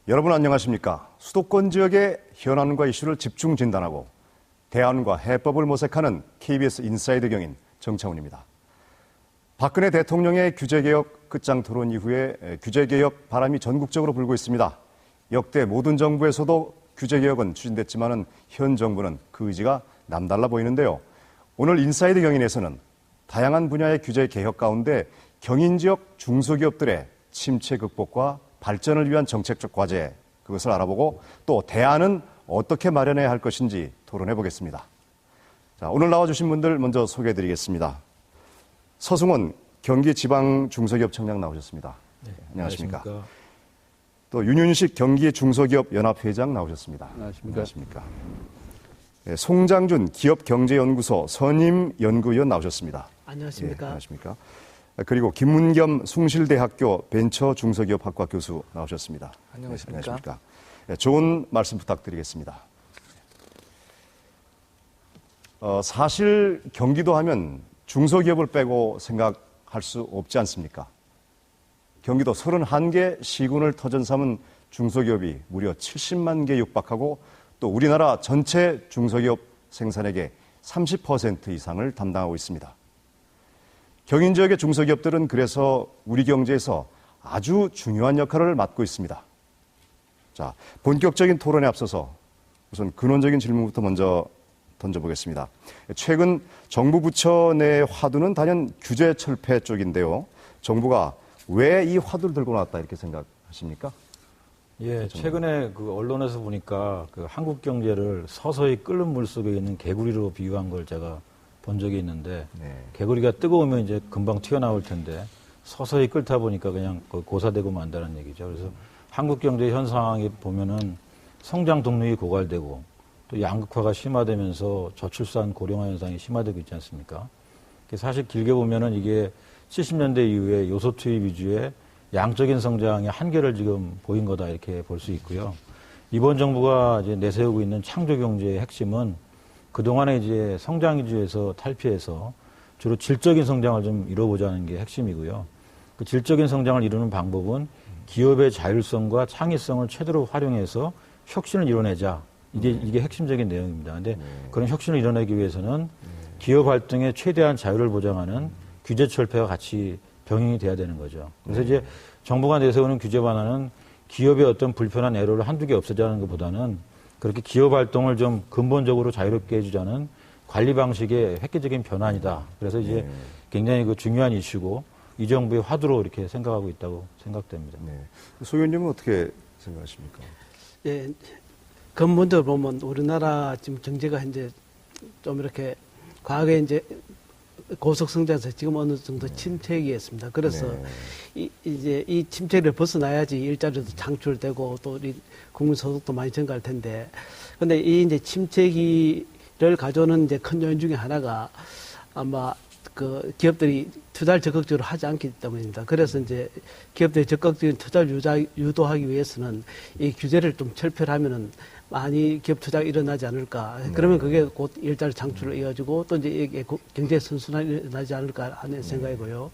여러분 안녕하십니까? 수도권 지역의 현안과 이슈를 집중 진단하고 대안과 해법을 모색하는 KBS 인사이드 경인 정창훈입니다. 박근혜 대통령의 규제개혁 끝장 토론 이후에 규제개혁 바람이 전국적으로 불고 있습니다. 역대 모든 정부에서도 규제개혁은 추진됐지만 현 정부는 그 의지가 남달라 보이는데요. 오늘 인사이드 경인에서는 다양한 분야의 규제개혁 가운데 경인 지역 중소기업들의 침체 극복과 발전을 위한 정책적 과제, 그것을 알아보고 또 대안은 어떻게 마련해야 할 것인지 토론해 보겠습니다. 자, 오늘 나와주신 분들 먼저 소개해 드리겠습니다. 서승원 경기지방중소기업청장 나오셨습니다. 네, 안녕하십니까. 또 윤윤식 경기중소기업연합회장 나오셨습니다. 안녕하십니까. 네, 송장준 기업경제연구소 선임연구위원 나오셨습니다. 안녕하십니까. 네, 안녕하십니까. 그리고 김문겸 숭실대학교 벤처중소기업학과 교수 나오셨습니다. 안녕하십니까. 네, 안녕하십니까. 네, 좋은 말씀 부탁드리겠습니다. 사실 경기도 하면 중소기업을 빼고 생각할 수 없지 않습니까? 경기도 31개 시군을 터전 삼은 중소기업이 무려 70만 개 육박하고 또 우리나라 전체 중소기업 생산액의 30% 이상을 담당하고 있습니다. 경인 지역의 중소기업들은 그래서 우리 경제에서 아주 중요한 역할을 맡고 있습니다. 자, 본격적인 토론에 앞서서 우선 근원적인 질문부터 먼저 던져보겠습니다. 최근 정부 부처 내 화두는 단연 규제 철폐 쪽인데요. 정부가 왜 이 화두를 들고 나왔다 이렇게 생각하십니까? 예, 최근에 그 언론에서 보니까 그 한국 경제를 서서히 끓는 물 속에 있는 개구리로 비유한 걸 제가 본 적이 있는데, 네. 개구리가 뜨거우면 이제 금방 튀어나올 텐데 서서히 끓다 보니까 그냥 고사되고 만다는 얘기죠. 그래서 한국 경제 현 상황에 보면은 성장 동력이 고갈되고 또 양극화가 심화되면서 저출산 고령화 현상이 심화되고 있지 않습니까? 사실 길게 보면은 이게 70년대 이후에 요소 투입 위주의 양적인 성장의 한계를 지금 보인 거다 이렇게 볼 수 있고요. 이번 정부가 이제 내세우고 있는 창조 경제의 핵심은 그동안에 이제 성장 위주에서 탈피해서 주로 질적인 성장을 좀 이뤄보자는 게 핵심이고요. 그 질적인 성장을 이루는 방법은 기업의 자율성과 창의성을 최대로 활용해서 혁신을 이뤄내자. 이게 핵심적인 내용입니다. 근데 그런 혁신을 이뤄내기 위해서는 기업 활동의 최대한 자유를 보장하는 규제 철폐와 같이 병행이 돼야 되는 거죠. 그래서 이제 정부가 내세우는 규제 반환은 기업의 어떤 불편한 애로를 한두 개 없애자는 것보다는 그렇게 기업 활동을 좀 근본적으로 자유롭게 해주자는 관리 방식의 획기적인 변환이다. 그래서 이제 굉장히 그 중요한 이슈고 이 정부의 화두로 이렇게 생각하고 있다고 생각됩니다. 네. 소 의원님은 어떻게 생각하십니까? 예, 근본적으로 보면 우리나라 지금 경제가 현재 좀 이렇게 과거에 이제 고속 성장에서 지금 어느 정도 침체기에 있습니다. 그래서 이제 이 침체를 벗어나야지 일자리도 창출되고 또 우리 국민 소득도 많이 증가할 텐데, 근데 이 이제 침체기를 가져오는 이제 큰 요인 중에 하나가 아마 그 기업들이 투자를 적극적으로 하지 않기 때문입니다. 그래서 이제 기업들이 적극적인 투자를 유도하기 위해서는 이 규제를 좀 철폐를 하면은 많이 기업 투자가 일어나지 않을까. 그러면 그게 곧 일자리 창출을 이어지고 또 이제 이게 경제 선순환이 일어나지 않을까 하는 생각이고요.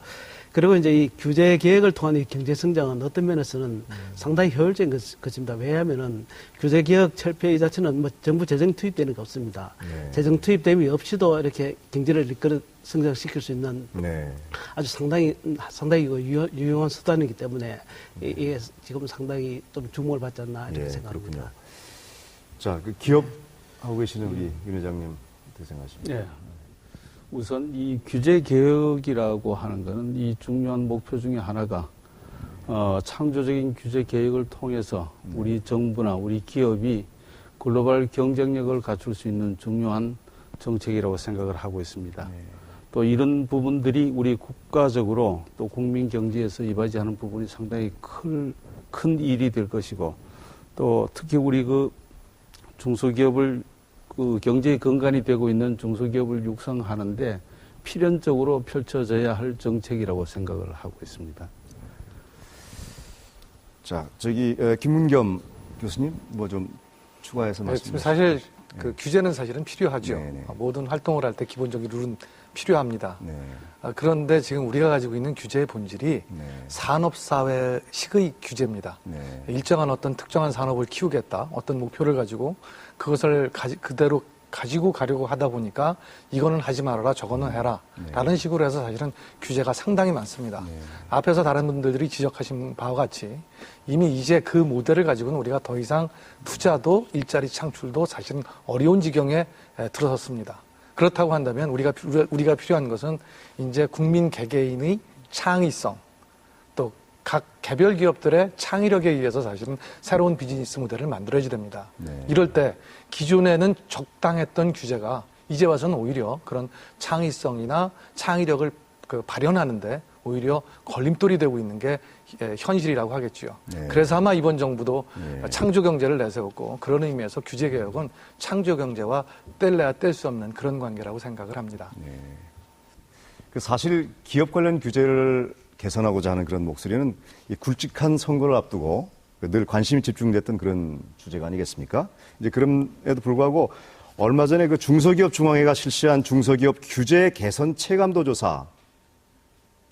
그리고 이제 이 규제 개혁을 통한 이 경제 성장은 어떤 면에서는 상당히 효율적인 것입니다. 왜냐하면은 규제 개혁 철폐 이 자체는 뭐 정부 재정 투입되는 게 없습니다. 재정 투입 대비 없이도 이렇게 경제를 이끌어 성장시킬 수 있는 아주 상당히 유용한 수단이기 때문에 이게 지금 상당히 좀 주목을 받지 않나 이렇게 생각합니다. 그렇군요. 자, 그 기업하고 계시는 우리 윤 회장님 어떻게 생각하십니까? 네. 우선 이 규제 개혁이라고 하는 것은 이 중요한 목표 중에 하나가 창조적인 규제 개혁을 통해서 우리 정부나 우리 기업이 글로벌 경쟁력을 갖출 수 있는 중요한 정책이라고 생각을 하고 있습니다. 또 이런 부분들이 우리 국가적으로 또 국민 경제에서 이바지하는 부분이 상당히 큰 일이 될 것이고, 또 특히 우리 그 중소기업을 그 경제의 근간이 되고 있는 중소기업을 육성하는데 필연적으로 펼쳐져야 할 정책이라고 생각을 하고 있습니다. 자, 저기 김문겸 교수님 뭐 좀 추가해서 네, 말씀해 사실 주시죠. 그 규제는 사실은 필요하죠. 네네. 모든 활동을 할 때 기본적인 룰은 필요합니다. 네. 그런데 지금 우리가 가지고 있는 규제의 본질이 네. 산업사회식의 규제입니다. 네. 일정한 어떤 특정한 산업을 키우겠다, 어떤 목표를 가지고 그것을 그대로 가지고 가려고 하다 보니까 이거는 하지 말아라, 저거는 해라 라는 식으로 해서 사실은 규제가 상당히 많습니다. 앞에서 다른 분들이 지적하신 바와 같이 이미 이제 그 모델을 가지고는 우리가 더 이상 투자도 일자리 창출도 사실은 어려운 지경에 들어섰습니다. 그렇다고 한다면 우리가 필요한 것은 이제 국민 개개인의 창의성, 또 각 개별 기업들의 창의력에 의해서 사실은 새로운 비즈니스 모델을 만들어야 됩니다. 네. 이럴 때 기존에는 적당했던 규제가 이제 와서는 오히려 그런 창의성이나 창의력을 발현하는데 오히려 걸림돌이 되고 있는 게 현실이라고 하겠죠. 네. 그래서 아마 이번 정부도 네. 창조경제를 내세웠고 그런 의미에서 규제개혁은 창조경제와 뗄래야 뗄 수 없는 그런 관계라고 생각을 합니다. 네. 사실 기업 관련 규제를 개선하고자 하는 그런 목소리는 이 굵직한 선거를 앞두고 늘 관심이 집중됐던 그런 주제가 아니겠습니까? 이제 그럼에도 불구하고 얼마 전에 그 중소기업 중앙회가 실시한 중소기업 규제 개선 체감도 조사,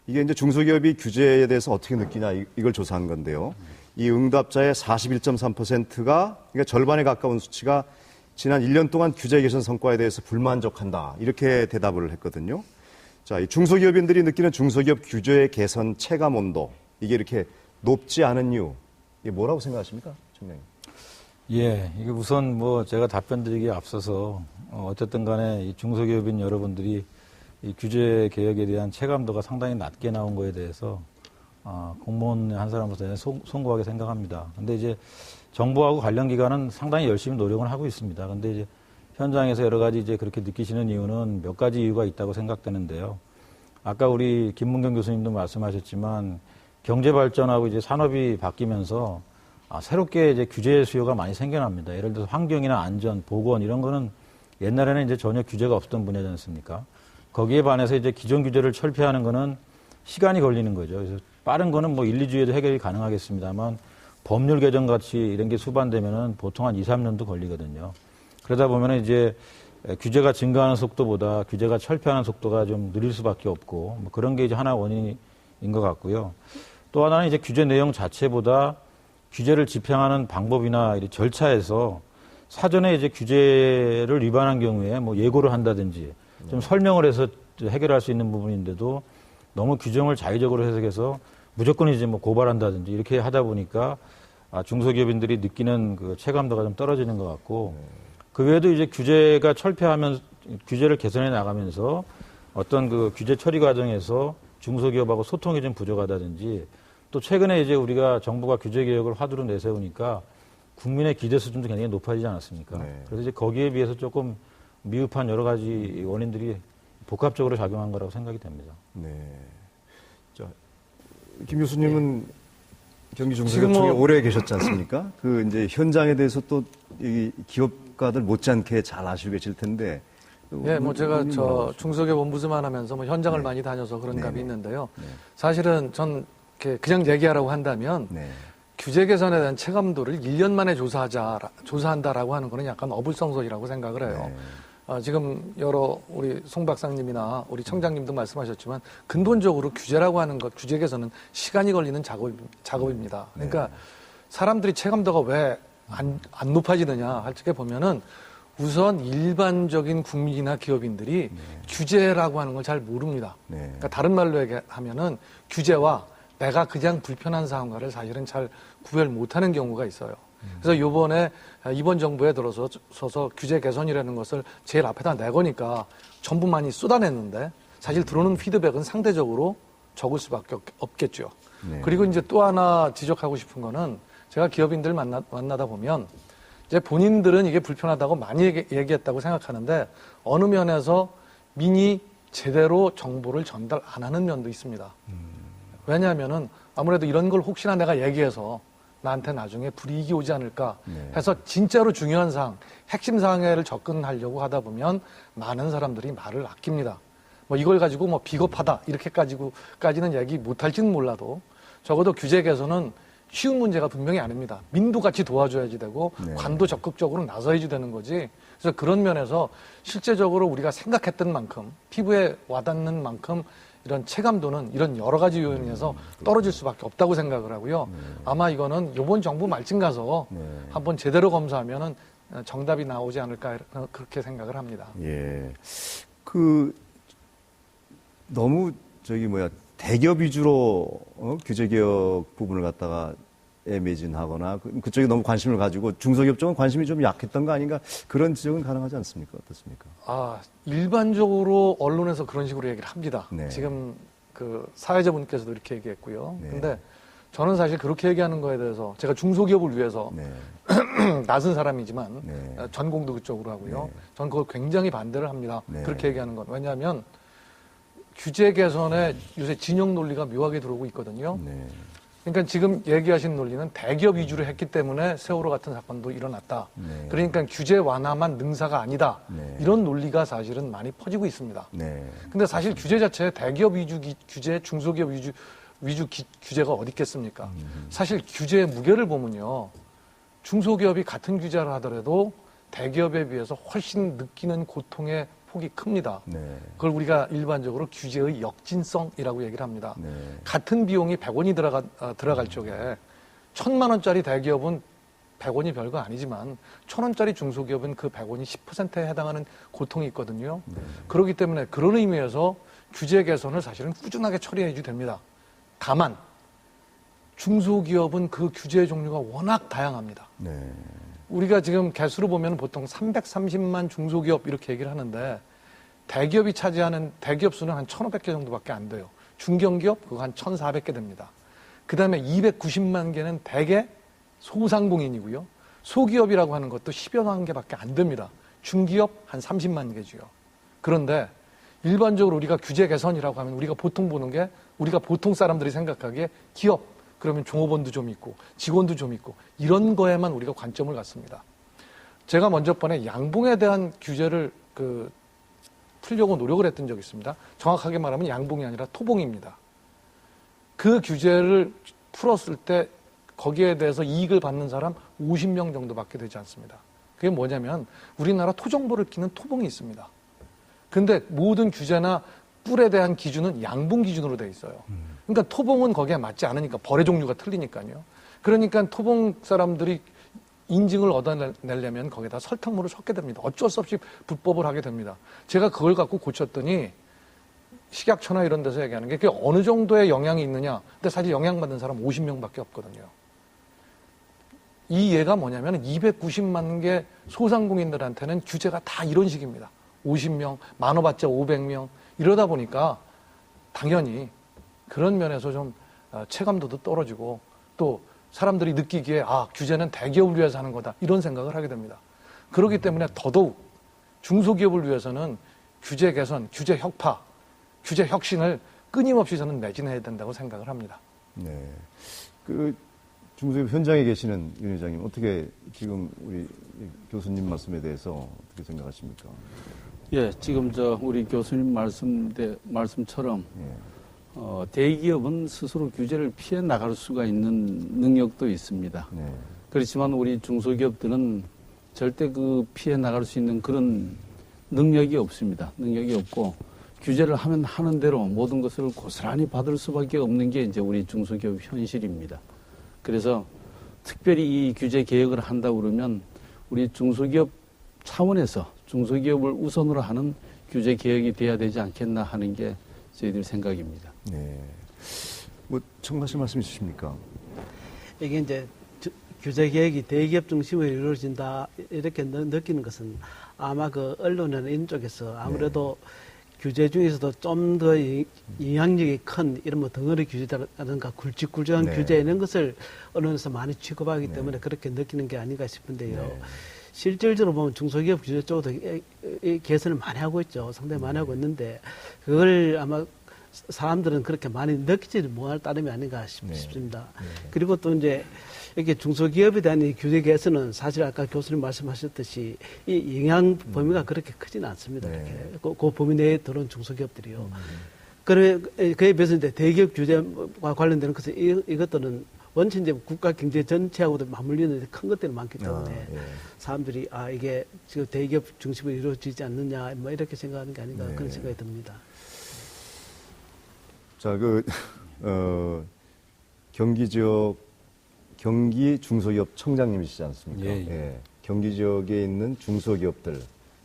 이게 이제 중소기업이 규제에 대해서 어떻게 느끼냐 이걸 조사한 건데요. 이 응답자의 41.3%가 그러니까 절반에 가까운 수치가 지난 1년 동안 규제 개선 성과에 대해서 불만족한다 이렇게 대답을 했거든요. 자, 이 중소기업인들이 느끼는 중소기업 규제 개선 체감 온도, 이게 이렇게 높지 않은 이유, 이게 뭐라고 생각하십니까, 총장님? 예, 이게 우선 뭐 제가 답변 드리기에 앞서서 어쨌든 간에 이 중소기업인 여러분들이 이 규제 개혁에 대한 체감도가 상당히 낮게 나온 거에 대해서 공무원 한 사람으로서 송구하게 생각합니다. 근데 이제 정부하고 관련 기관은 상당히 열심히 노력을 하고 있습니다. 근데 이제 현장에서 여러 가지 이제 그렇게 느끼시는 이유는 몇 가지 이유가 있다고 생각되는데요. 아까 우리 김문경 교수님도 말씀하셨지만 경제 발전하고 이제 산업이 바뀌면서 새롭게 이제 규제 수요가 많이 생겨납니다. 예를 들어서 환경이나 안전, 보건 이런 거는 옛날에는 이제 전혀 규제가 없었던 분야지 않습니까? 거기에 반해서 이제 기존 규제를 철폐하는 거는 시간이 걸리는 거죠. 그래서 빠른 거는 뭐 1, 2주에도 해결이 가능하겠습니다만 법률 개정 같이 이런 게 수반되면은 보통 한 2, 3년도 걸리거든요. 그러다 보면은 이제 규제가 증가하는 속도보다 규제가 철폐하는 속도가 좀 느릴 수밖에 없고 뭐 그런 게 이제 하나 원인인 것 같고요. 또 하나는 이제 규제 내용 자체보다 규제를 집행하는 방법이나 절차에서 사전에 이제 규제를 위반한 경우에 뭐 예고를 한다든지 좀 설명을 해서 해결할 수 있는 부분인데도 너무 규정을 자의적으로 해석해서 무조건 이제 뭐 고발한다든지 이렇게 하다 보니까 중소기업인들이 느끼는 그 체감도가 좀 떨어지는 것 같고 그 외에도 이제 규제가 철폐하면 규제를 개선해 나가면서 어떤 그 규제 처리 과정에서 중소기업하고 소통이 좀 부족하다든지 또 최근에 이제 우리가 정부가 규제 개혁을 화두로 내세우니까 국민의 기대 수준도 굉장히 높아지지 않았습니까? 네. 그래서 이제 거기에 비해서 조금 미흡한 여러 가지 원인들이 복합적으로 작용한 거라고 생각이 됩니다. 네. 자, 김 교수님은 경기 지금 중소기업청에 뭐- 오래 계셨지 않습니까? 그 이제 현장에 대해서 또 이 기업가들 못지않게 잘 아시고 계실 텐데. 예, 뭐 제가 의원님 뭐라고 저 하십니까? 중소기업 ombudsman 하면서 뭐 현장을 네. 많이 다녀서 그런 네, 감이 네. 있는데요. 네. 사실은 전 이렇게 그냥 얘기하라고 한다면 네. 규제 개선에 대한 체감도를 1년 만에 조사한다라고 하는 거는 약간 어불성설이라고 생각을 해요. 네. 지금 여러 우리 송 박사님이나 우리 청장님도 말씀하셨지만 근본적으로 규제라고 하는 것, 규제 개선은 시간이 걸리는 작업입니다. 그러니까 사람들이 체감도가 왜 안 높아지느냐 할 적에 보면은 우선 일반적인 국민이나 기업인들이 규제라고 하는 걸 잘 모릅니다. 네. 그러니까 다른 말로 얘기하면은 규제와 내가 그냥 불편한 상황과를 사실은 잘 구별 못하는 경우가 있어요. 그래서 이번 정부에 들어서서 규제 개선이라는 것을 제일 앞에다 내거니까 전부 많이 쏟아냈는데 사실 들어오는 피드백은 상대적으로 적을 수밖에 없겠죠. 네. 그리고 이제 또 하나 지적하고 싶은 거는 제가 기업인들 만나다 보면 이제 본인들은 이게 불편하다고 많이 얘기했다고 생각하는데 어느 면에서 민이 제대로 정보를 전달 안 하는 면도 있습니다. 왜냐하면은 아무래도 이런 걸 혹시나 내가 얘기해서 나한테 나중에 불이익이 오지 않을까 해서 진짜로 중요한 사항, 핵심 사항을 접근하려고 하다 보면 많은 사람들이 말을 아낍니다. 뭐 이걸 가지고 뭐 비겁하다 이렇게까지는 얘기 못할지는 몰라도 적어도 규제 개선은 쉬운 문제가 분명히 아닙니다. 민도 같이 도와줘야지 되고 네. 관도 적극적으로 나서야지 되는 거지. 그래서 그런 면에서 실제적으로 우리가 생각했던 만큼 피부에 와닿는 만큼 이런 체감도는 이런 여러 가지 요인에서 떨어질 수밖에 없다고 생각을 하고요. 아마 이거는 이번 정부 말쯤 가서 한번 제대로 검사하면은 정답이 나오지 않을까 그렇게 생각을 합니다. 예. 너무 대기업 위주로 규제 개혁 부분을 갖다가 매진하거나 그쪽에 너무 관심을 가지고 중소기업 쪽은 관심이 좀 약했던 거 아닌가 그런 지적은 가능하지 않습니까? 어떻습니까? 일반적으로 언론에서 그런 식으로 얘기를 합니다. 네. 지금 그 사회자분께서도 이렇게 얘기했고요. 네. 근데 저는 사실 그렇게 얘기하는 거에 대해서 제가 중소기업을 위해서 네. 낯은 사람이지만 네. 전공도 그쪽으로 하고요. 네. 저는 그걸 굉장히 반대를 합니다. 네. 그렇게 얘기하는 건. 왜냐하면 규제 개선에 요새 진영 논리가 묘하게 들어오고 있거든요. 네. 그러니까 지금 얘기하신 논리는 대기업 위주로 했기 때문에 세월호 같은 사건도 일어났다. 네. 그러니까 규제 완화만 능사가 아니다. 네. 이런 논리가 사실은 많이 퍼지고 있습니다. 네. 근데 사실 규제 자체에 대기업 위주 규제, 중소기업 위주 규제가 어디 있겠습니까? 사실 규제의 무게를 보면요. 중소기업이 같은 규제를 하더라도 대기업에 비해서 훨씬 느끼는 고통의 폭이 큽니다. 네. 그걸 우리가 일반적으로 규제의 역진성이라고 얘기를 합니다. 네. 같은 비용이 100원이 들어갈 적에 1,000만 원짜리 대기업은 100원이 별거 아니지만 1,000원짜리 중소기업은 그 100원이 10%에 해당하는 고통이 있거든요. 그렇기 때문에 그런 의미에서 규제 개선을 사실은 꾸준하게 처리해 줘야 됩니다. 다만 중소기업은 그 규제 종류가 워낙 다양합니다. 네. 우리가 지금 개수로 보면 보통 330만 중소기업 이렇게 얘기를 하는데 대기업이 차지하는 대기업 수는 한 1,500개 정도밖에 안 돼요. 중견기업 그거 한 1,400개 됩니다. 그다음에 290만 개는 대개 소상공인이고요. 소기업이라고 하는 것도 10여만 개밖에 안 됩니다. 중기업 한 30만 개죠. 그런데 일반적으로 우리가 규제 개선이라고 하면 우리가 보통 보는 게 우리가 보통 사람들이 생각하기에 기업 그러면 종업원도 좀 있고 직원도 좀 있고 이런 거에만 우리가 관점을 갖습니다. 제가 먼저 번에 양봉에 대한 규제를 풀려고 노력을 했던 적이 있습니다. 정확하게 말하면 양봉이 아니라 토봉입니다. 그 규제를 풀었을 때 거기에 대해서 이익을 받는 사람 50명 정도밖에 되지 않습니다. 그게 뭐냐면 우리나라 토정보를 끼는 토봉이 있습니다. 근데 모든 규제나 뿔에 대한 기준은 양봉 기준으로 돼 있어요. 그러니까 토봉은 거기에 맞지 않으니까 벌의 종류가 틀리니까요. 그러니까 토봉 사람들이 인증을 얻어내려면 거기다 설탕물을 섞게 됩니다. 어쩔 수 없이 불법을 하게 됩니다. 제가 그걸 갖고 고쳤더니 식약처나 이런 데서 얘기하는 게 그게 어느 정도의 영향이 있느냐. 근데 사실 영향받는 사람 50명밖에 없거든요. 이 예가 뭐냐면 290만 개 소상공인들한테는 규제가 다 이런 식입니다. 50명, 많아봤자 500명 이러다 보니까 당연히 그런 면에서 좀 체감도도 떨어지고 또 사람들이 느끼기에 규제는 대기업을 위해서 하는 거다 이런 생각을 하게 됩니다. 그렇기 때문에 더더욱 중소기업을 위해서는 규제 개선, 규제 혁파, 규제 혁신을 끊임없이 저는 매진해야 된다고 생각을 합니다. 네. 중소기업 현장에 계시는 윤 회장님 어떻게 지금 우리 교수님 말씀에 대해서 어떻게 생각하십니까? 예, 지금 우리 교수님 말씀처럼 예. 대기업은 스스로 규제를 피해 나갈 수가 있는 능력도 있습니다. 네. 그렇지만 우리 중소기업들은 절대 그 피해 나갈 수 있는 그런 능력이 없습니다. 능력이 없고 규제를 하면 하는 대로 모든 것을 고스란히 받을 수밖에 없는 게 이제 우리 중소기업 현실입니다. 그래서 특별히 이 규제 개혁을 한다 그러면 우리 중소기업 차원에서 중소기업을 우선으로 하는 규제 개혁이 돼야 되지 않겠나 하는 게 저희들 생각입니다. 네. 첨가하실 말씀 있으십니까? 이게 이제 규제 개혁이 대기업 중심으로 이루어진다 이렇게 느끼는 것은 아마 그 언론이나 이런 쪽에서 아무래도 규제 중에서도 좀 더 영향력이 큰 이런 덩어리 규제라든가 굵직굵직한 규제 이런 것을 언론에서 많이 취급하기 때문에 그렇게 느끼는 게 아닌가 싶은데요. 실질적으로 보면 중소기업 규제 쪽도 개선을 많이 하고 있죠. 상당히 많이 하고 있는데 그걸 아마 사람들은 그렇게 많이 느끼지 못할 따름이 아닌가 싶습니다. 그리고 또 이제 이렇게 중소기업에 대한 이 규제 개선은 사실 아까 교수님 말씀하셨듯이 이 영향 범위가 그렇게 크지는 않습니다. 이렇게 그 범위 내에 들어온 중소기업들이요. 그에 비해서 이제 대기업 규제와 관련되는 것은 이것들은 원체 이제 국가 경제 전체하고도 맞물리는 큰 것들이 많기 때문에 예. 사람들이 이게 지금 대기업 중심으로 이루어지지 않느냐 뭐 이렇게 생각하는 게 아닌가 네. 그런 생각이 듭니다. 자, 경기 지역 경기 중소기업 청장님이시지 않습니까? 예, 예. 예. 경기 지역에 있는 중소기업들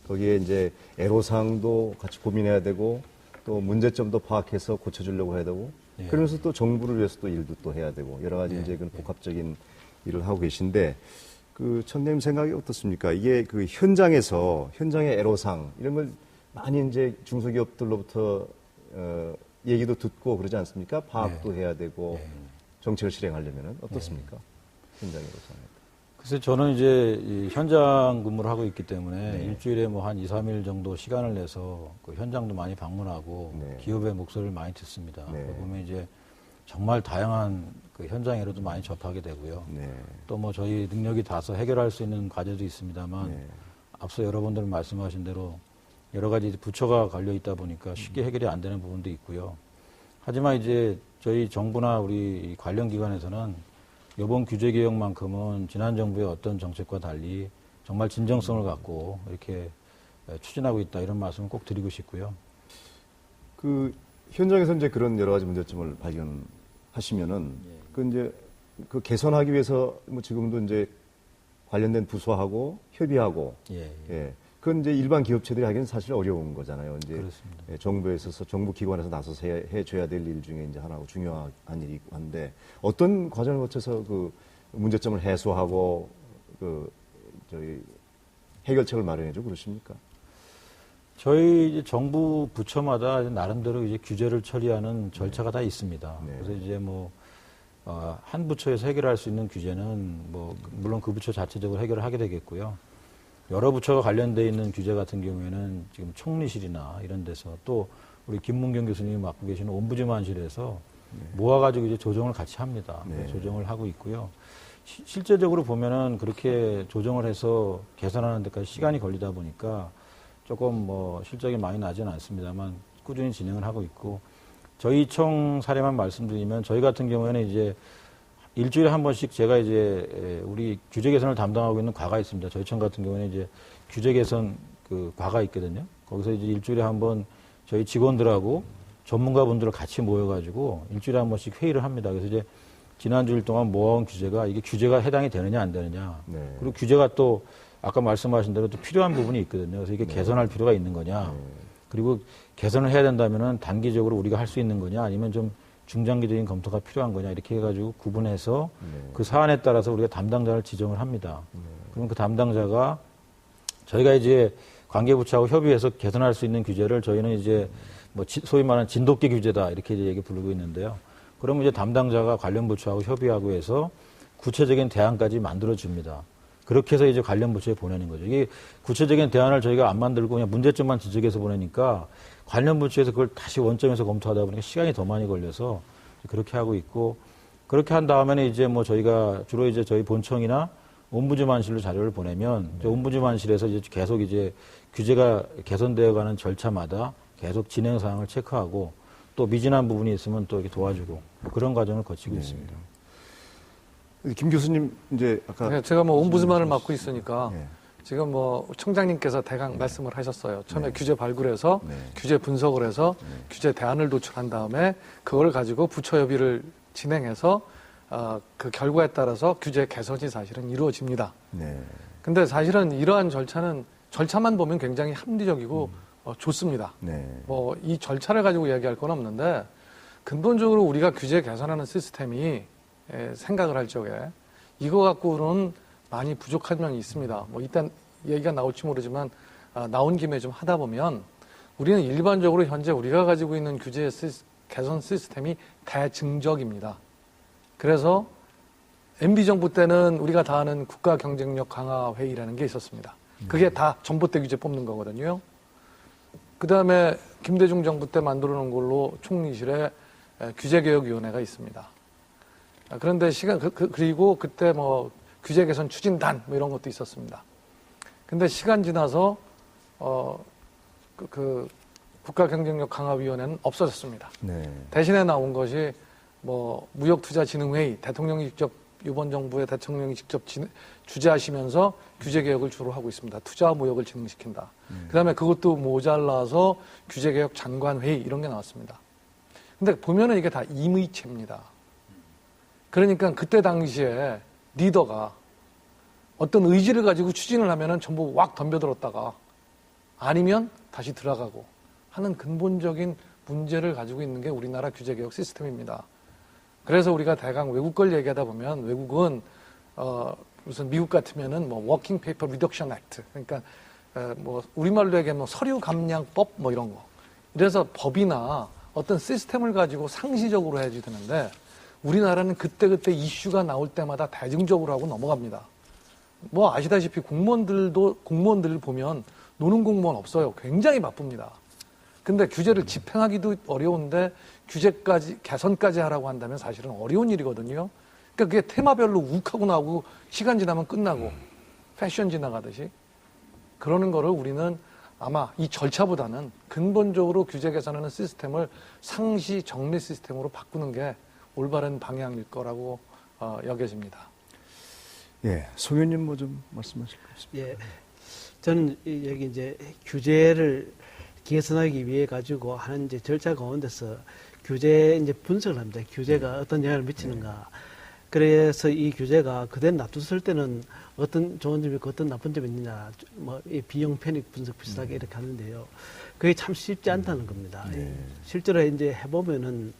거기에 이제 애로사항도 같이 고민해야 되고 또 문제점도 파악해서 고쳐주려고 해야 되고 예. 그러면서 또 정부를 위해서 또 일도 또 해야 되고 여러 가지 예. 이제 그런 복합적인 일을 하고 계신데 천님 생각이 어떻습니까? 이게 현장에서 현장의 애로사항 이런 걸 많이 이제 중소기업들로부터 얘기도 듣고 그러지 않습니까? 파악도 해야 되고 예. 정책을 실행하려면은 어떻습니까? 현장의 애로사항. 글쎄 저는 이제 이 현장 근무를 하고 있기 때문에 네. 일주일에 뭐 한 2, 3일 정도 시간을 내서 그 현장도 많이 방문하고 네. 기업의 목소리를 많이 듣습니다. 네. 보면 이제 정말 다양한 그 현장에로도 많이 접하게 되고요. 네. 또 뭐 저희 능력이 닿아서 해결할 수 있는 과제도 있습니다만 네. 앞서 여러분들 말씀하신 대로 여러 가지 부처가 걸려 있다 보니까 쉽게 해결이 안 되는 부분도 있고요. 하지만 이제 저희 정부나 우리 관련 기관에서는 이번 규제 개혁만큼은 지난 정부의 어떤 정책과 달리 정말 진정성을 갖고 이렇게 추진하고 있다 이런 말씀을 꼭 드리고 싶고요. 현장에서 이제 그런 여러 가지 문제점을 발견하시면은 이제 개선하기 위해서 뭐 지금도 이제 관련된 부서하고 협의하고 예, 그건 이제 일반 기업체들이 하기는 사실 어려운 거잖아요. 이제 그렇습니다. 정부에 있어서 정부 기관에서 나서서 해줘야 될 일 중에 이제 하나고 중요한 일이 한데 어떤 과정을 거쳐서 그 문제점을 해소하고 저희 해결책을 마련해주고 그러십니까? 저희 이제 정부 부처마다 나름대로 이제 규제를 처리하는 절차가 다 있습니다. 네. 그래서 이제 한 부처에서 해결할 수 있는 규제는 물론 그 부처 자체적으로 해결을 하게 되겠고요. 여러 부처가 관련되어 있는 규제 같은 경우에는 지금 총리실이나 이런 데서 또 우리 김문경 교수님이 맡고 계시는 옴부즈만실에서 모아가지고 이제 조정을 같이 합니다. 네. 조정을 하고 있고요. 실제적으로 보면은 그렇게 조정을 해서 개선하는 데까지 시간이 걸리다 보니까 조금 실적이 많이 나지는 않습니다만 꾸준히 진행을 하고 있고 저희 청 사례만 말씀드리면 저희 같은 경우에는 이제 일주일에 한 번씩 제가 이제 우리 규제 개선을 담당하고 있는 과가 있습니다. 저희 청 같은 경우에는 이제 규제 개선 과가 있거든요. 거기서 이제 일주일에 한 번 저희 직원들하고 전문가분들을 같이 모여가지고 일주일에 한 번씩 회의를 합니다. 그래서 이제 지난 주일 동안 모아온 규제가 이게 규제가 해당이 되느냐 안 되느냐. 네. 그리고 규제가 또 아까 말씀하신 대로 또 필요한 부분이 있거든요. 그래서 이게 개선할 필요가 있는 거냐. 그리고 개선을 해야 된다면은 단기적으로 우리가 할 수 있는 거냐 아니면 좀 중장기적인 검토가 필요한 거냐 이렇게 해가지고 구분해서 그 사안에 따라서 우리가 담당자를 지정을 합니다. 그럼 그 담당자가 저희가 이제 관계부처하고 협의해서 개선할 수 있는 규제를 저희는 이제 소위 말하는 진돗개 규제다 이렇게 이제 얘기 부르고 있는데요. 그러면 이제 담당자가 관련 부처하고 협의하고 해서 구체적인 대안까지 만들어 줍니다. 그렇게 해서 이제 관련 부처에 보내는 거죠. 이게 구체적인 대안을 저희가 안 만들고 그냥 문제점만 지적해서 보내니까 관련 부처에서 그걸 다시 원점에서 검토하다 보니까 시간이 더 많이 걸려서 그렇게 하고 있고 그렇게 한 다음에는 이제 저희가 주로 이제 저희 본청이나 옴부즈만실로 자료를 보내면 옴부즈만실에서 이제 계속 이제 규제가 개선되어 가는 절차마다 계속 진행 사항을 체크하고 또 미진한 부분이 있으면 또 이렇게 도와주고 그런 과정을 거치고 있습니다. 김 교수님 이제 아까 제가 옴부즈만을 맡고 있으니까 네. 지금 청장님께서 대강 말씀을 하셨어요. 처음에 네. 규제 발굴해서 네. 규제 분석을 해서 규제 대안을 도출한 다음에 그걸 가지고 부처 협의를 진행해서 그 결과에 따라서 규제 개선이 사실은 이루어집니다. 네. 근데 사실은 이러한 절차만 보면 굉장히 합리적이고 좋습니다. 네. 이 절차를 가지고 이야기할 건 없는데 근본적으로 우리가 규제 개선하는 시스템이 생각을 할 적에 이거 갖고는 많이 부족한 면이 있습니다. 일단 얘기가 나올지 모르지만 나온 김에 좀 하다 보면 우리는 일반적으로 현재 우리가 가지고 있는 규제 개선 시스템이 대증적입니다. 그래서 MB 정부 때는 우리가 다 아는 국가 경쟁력 강화 회의라는 게 있었습니다. 그게 다 전봇대 규제 뽑는 거거든요. 그 다음에 김대중 정부 때 만들어 놓은 걸로 총리실에 규제개혁위원회가 있습니다. 그런데 그리고 그때 규제 개선 추진단 이런 것도 있었습니다. 근데 시간 지나서 국가 경쟁력 강화위원회는 없어졌습니다. 네. 대신에 나온 것이 뭐 무역투자진흥회의 대통령이 직접 이번 정부의 대통령이 직접 주재하시면서 규제 개혁을 주로 하고 있습니다. 투자와 무역을 진흥시킨다. 그다음에 그것도 모자라서 규제 개혁 장관회의 이런 게 나왔습니다. 근데 보면은 이게 다 임의체입니다. 그러니까 그때 당시에 리더가 어떤 의지를 가지고 추진을 하면은 전부 왁 덤벼들었다가 아니면 다시 들어가고 하는 근본적인 문제를 가지고 있는 게 우리나라 규제 개혁 시스템입니다. 그래서 우리가 대강 외국 걸 얘기하다 보면 외국은 무슨 미국 같으면은 뭐 Working Paper Reduction Act 그러니까 뭐 우리말로 얘기하면 뭐 서류 감량법 뭐 이런 거. 이래서 법이나 어떤 시스템을 가지고 상시적으로 해야지 되는데 우리나라는 그때그때 이슈가 나올 때마다 대중적으로 하고 넘어갑니다. 뭐 아시다시피 공무원들을 보면 노는 공무원 없어요. 굉장히 바쁩니다. 근데 규제를 집행하기도 어려운데 규제까지 개선까지 하라고 한다면 사실은 어려운 일이거든요. 그러니까 그게 테마별로 욱하고 나오고 시간 지나면 끝나고 패션 지나가듯이 그러는 거를 우리는 아마 이 절차보다는 근본적으로 규제 개선하는 시스템을 상시 정리 시스템으로 바꾸는 게 올바른 방향일 거라고 여겨집니다. 예, 송 의원님 뭐 좀 말씀하실 거 있습니까? 예, 저는 여기 이제 규제를 개선하기 위해 가지고 하는 이제 절차 가운데서 규제 이제 분석을 합니다. 규제가 어떤 영향을 미치는가. 그래서 이 규제가 그대로 놔뒀을 때는 어떤 좋은 점이 있고 어떤 나쁜 점이 있느냐, 뭐 이 비용 편익 분석 비슷하게 이렇게 하는데요. 그게 참 쉽지 않다는 겁니다. 실제로 이제 해보면은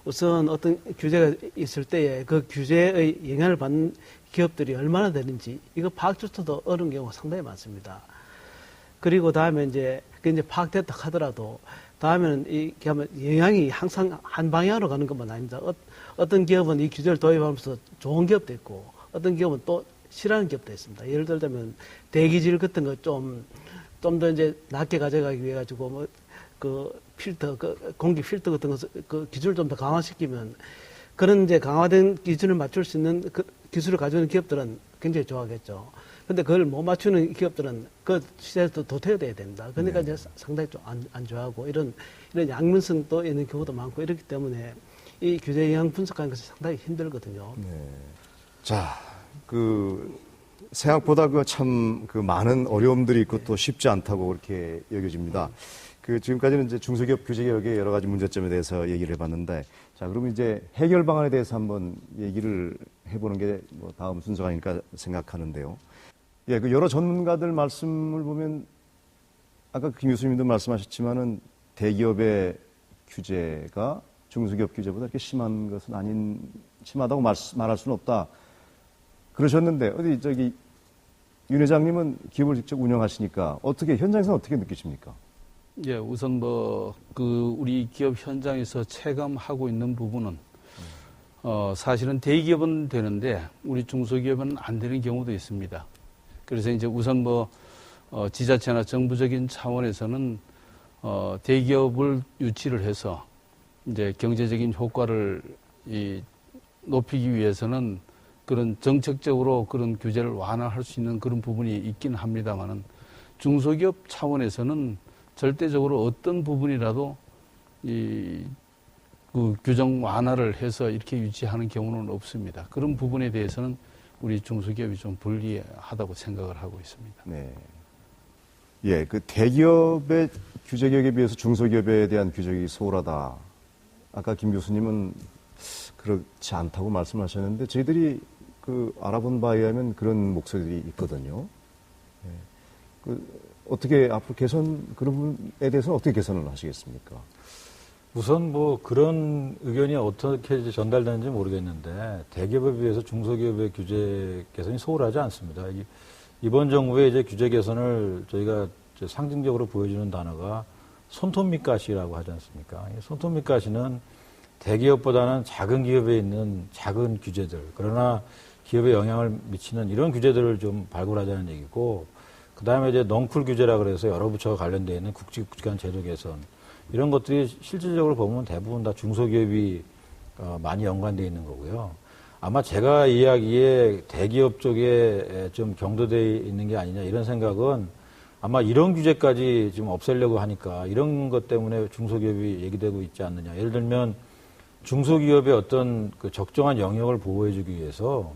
우선 어떤 규제가 있을 때에 그 규제의 영향을 받는 기업들이 얼마나 되는지 이거 파악조차도 어려운 경우가 상당히 많습니다. 그리고 다음에 이제 파악됐다 하더라도 다음에는 이렇게 하면 영향이 항상 한 방향으로 가는 것만 아닙니다. 어떤 기업은 이 규제를 도입하면서 좋은 기업도 있고 어떤 기업은 또 싫어하는 기업도 있습니다. 예를 들자면 대기질 같은 거 좀 더 이제 낮게 가져가기 위해 가지고 뭐 그 필터, 그 공기 필터 같은 거 그 기준을 좀 더 강화시키면 그런 이제 강화된 기준을 맞출 수 있는 그 기술을 가지고 있는 기업들은 굉장히 좋아하겠죠. 근데 그걸 못 맞추는 기업들은 그 시대에서 도태돼야 됩니다. 그러니까 이제 상당히 좀 안 좋아하고 이런 양면성도 있는 경우도 많고 이렇기 때문에 이 규제 영향 분석하는 것이 상당히 힘들거든요. 네. 자, 생각보다 그 많은 어려움들이 있고 또 쉽지 않다고 그렇게 여겨집니다. 지금까지는 이제 중소기업 규제 개혁의 여러 가지 문제점에 대해서 얘기를 해봤는데, 자, 그러면 이제 해결 방안에 대해서 한번 얘기를 해보는 게 뭐 다음 순서가 아닐까 생각하는데요. 예, 여러 전문가들 말씀을 보면 아까 김 교수님도 말씀하셨지만은 대기업의 규제가 중소기업 규제보다 이렇게 심한 것은 심하다고 말할 수는 없다. 그러셨는데 윤 회장님은 기업을 직접 운영하시니까 현장에서 어떻게 느끼십니까? 예, 우선 우리 기업 현장에서 체감하고 있는 부분은 사실은 대기업은 되는데 우리 중소기업은 안 되는 경우도 있습니다. 그래서 이제 우선 지자체나 정부적인 차원에서는 대기업을 유치를 해서 이제 경제적인 효과를 높이기 위해서는 그런 정책적으로 그런 규제를 완화할 수 있는 그런 부분이 있긴 합니다만은 중소기업 차원에서는 절대적으로 어떤 부분이라도 그 규정 완화를 해서 이렇게 유지하는 경우는 없습니다. 그런 부분에 대해서는 우리 중소기업이 좀 불리하다고 생각을 하고 있습니다. 네. 예, 대기업의 규제 개혁에 비해서 중소기업에 대한 규제가 소홀하다. 아까 김 교수님은 그렇지 않다고 말씀하셨는데 저희들이 알아본 바에 의하면 그런 목소리들이 있거든요. 예. 어떻게 앞으로 그런 부분에 대해서는 어떻게 개선을 하시겠습니까? 우선 그런 의견이 어떻게 전달되는지 모르겠는데 대기업에 비해서 중소기업의 규제 개선이 소홀하지 않습니다. 이번 정부의 이제 규제 개선을 저희가 상징적으로 보여주는 단어가 손톱밑가시라고 하지 않습니까? 손톱밑가시는 대기업보다는 작은 기업에 있는 작은 규제들, 그러나 기업에 영향을 미치는 이런 규제들을 좀 발굴하자는 얘기고, 그 다음에 이제 넝쿨 규제라 그래서 여러 부처가 관련되어 있는 굵직굵직한 제도 개선, 이런 것들이 실질적으로 보면 대부분 다 중소기업이 많이 연관되어 있는 거고요. 아마 제가 이야기에 대기업 쪽에 좀 경도되어 있는 게 아니냐 이런 생각은 아마 이런 규제까지 지금 없애려고 하니까 이런 것 때문에 중소기업이 얘기되고 있지 않느냐. 예를 들면 중소기업의 어떤 그 적정한 영역을 보호해주기 위해서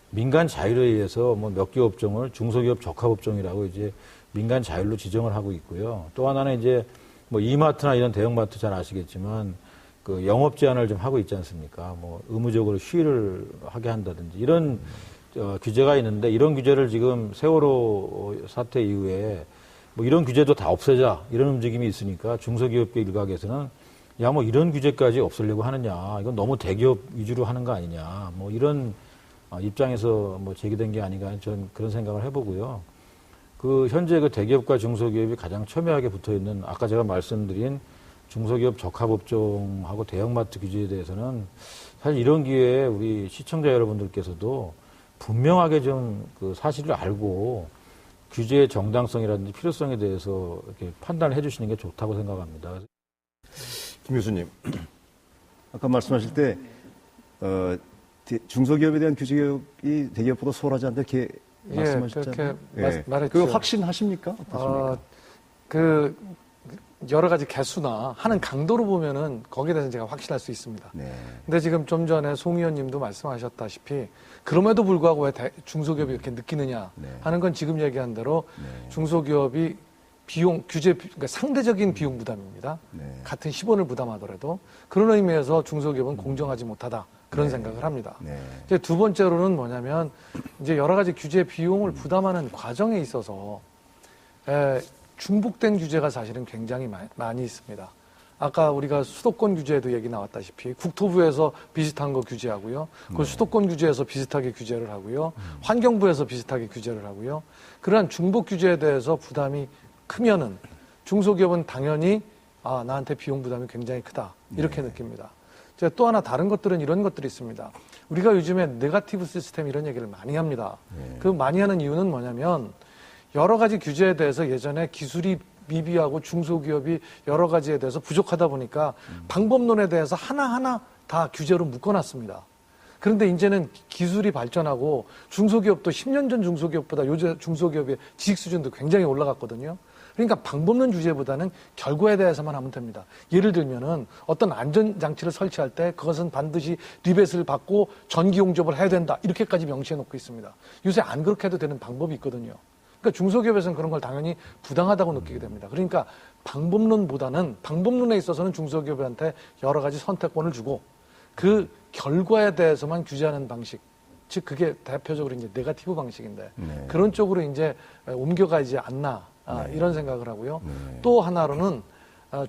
민간 자율에 의해서 뭐 몇 개 업종을 중소기업 적합업종이라고 이제 민간 자율로 지정을 하고 있고요. 또 하나는 이제 뭐 이마트나 이런 대형마트 잘 아시겠지만 그 영업 제한을 좀 하고 있지 않습니까? 뭐 의무적으로 휴일을 하게 한다든지 이런 규제가 있는데 이런 규제를 지금 세월호 사태 이후에 뭐 이런 규제도 다 없애자 이런 움직임이 있으니까 중소기업계 일각에서는 야 뭐 이런 규제까지 없애려고 하느냐 이건 너무 대기업 위주로 하는 거 아니냐 뭐 이런 입장에서 뭐 제기된 게 아닌가 저는 그런 생각을 해보고요. 그 현재 그 대기업과 중소기업이 가장 첨예하게 붙어 있는 아까 제가 말씀드린 중소기업 적합업종하고 대형마트 규제에 대해서는 사실 이런 기회에 우리 시청자 여러분들께서도 분명하게 좀 그 사실을 알고 규제의 정당성이라든지 필요성에 대해서 이렇게 판단을 해주시는 게 좋다고 생각합니다. 김 교수님, 아까 말씀하실 때 중소기업에 대한 규제이 대기업보다 수월하지 않다 이렇게 말씀하셨잖아요. 그렇게 말했죠. 그 확신하십니까? 어떻습니까? 그 여러 가지 개수나 하는 강도로 보면은 거기에 대해서 제가 확신할 수 있습니다. 네. 근데 지금 좀 전에 송 의원님도 말씀하셨다시피 그럼에도 불구하고 왜 중소기업이 이렇게 느끼느냐 하는 건 지금 얘기한 대로 중소기업이 비용 규제 그러니까 상대적인 비용 부담입니다. 같은 10원을 부담하더라도 그런 의미에서 중소기업은 공정하지 못하다 그런 생각을 합니다. 이제 두 번째로는 뭐냐면 이제 여러 가지 규제 비용을 부담하는 과정에 있어서 중복된 규제가 사실은 굉장히 많이 있습니다. 아까 우리가 수도권 규제에도 얘기 나왔다시피 국토부에서 비슷한 거 규제하고요. 그 수도권 규제에서 비슷하게 규제를 하고요. 환경부에서 비슷하게 규제를 하고요. 그러한 중복 규제에 대해서 부담이 크면은 중소기업은 당연히 나한테 비용 부담이 굉장히 크다 이렇게 느낍니다. 제가 또 하나 다른 것들은 이런 것들이 있습니다. 우리가 요즘에 네거티브 시스템 이런 얘기를 많이 합니다. 그 많이 하는 이유는 뭐냐면 여러 가지 규제에 대해서 예전에 기술이 미비하고 중소기업이 여러 가지에 대해서 부족하다 보니까 방법론에 대해서 하나하나 다 규제로 묶어놨습니다. 그런데 이제는 기술이 발전하고 중소기업도 10년 전 중소기업보다 요즘 중소기업의 지식 수준도 굉장히 올라갔거든요. 그러니까 방법론 규제보다는 결과에 대해서만 하면 됩니다. 예를 들면은 어떤 안전장치를 설치할 때 그것은 반드시 리벳을 받고 전기용접을 해야 된다. 이렇게까지 명시해 놓고 있습니다. 요새 안 그렇게 해도 되는 방법이 있거든요. 그러니까 중소기업에서는 그런 걸 당연히 부당하다고 느끼게 됩니다. 그러니까 방법론보다는 방법론에 있어서는 중소기업한테 여러 가지 선택권을 주고 그 결과에 대해서만 규제하는 방식. 즉 그게 대표적으로 이제 네거티브 방식인데 그런 쪽으로 이제 옮겨가지 않나 이런 생각을 하고요. 또 하나로는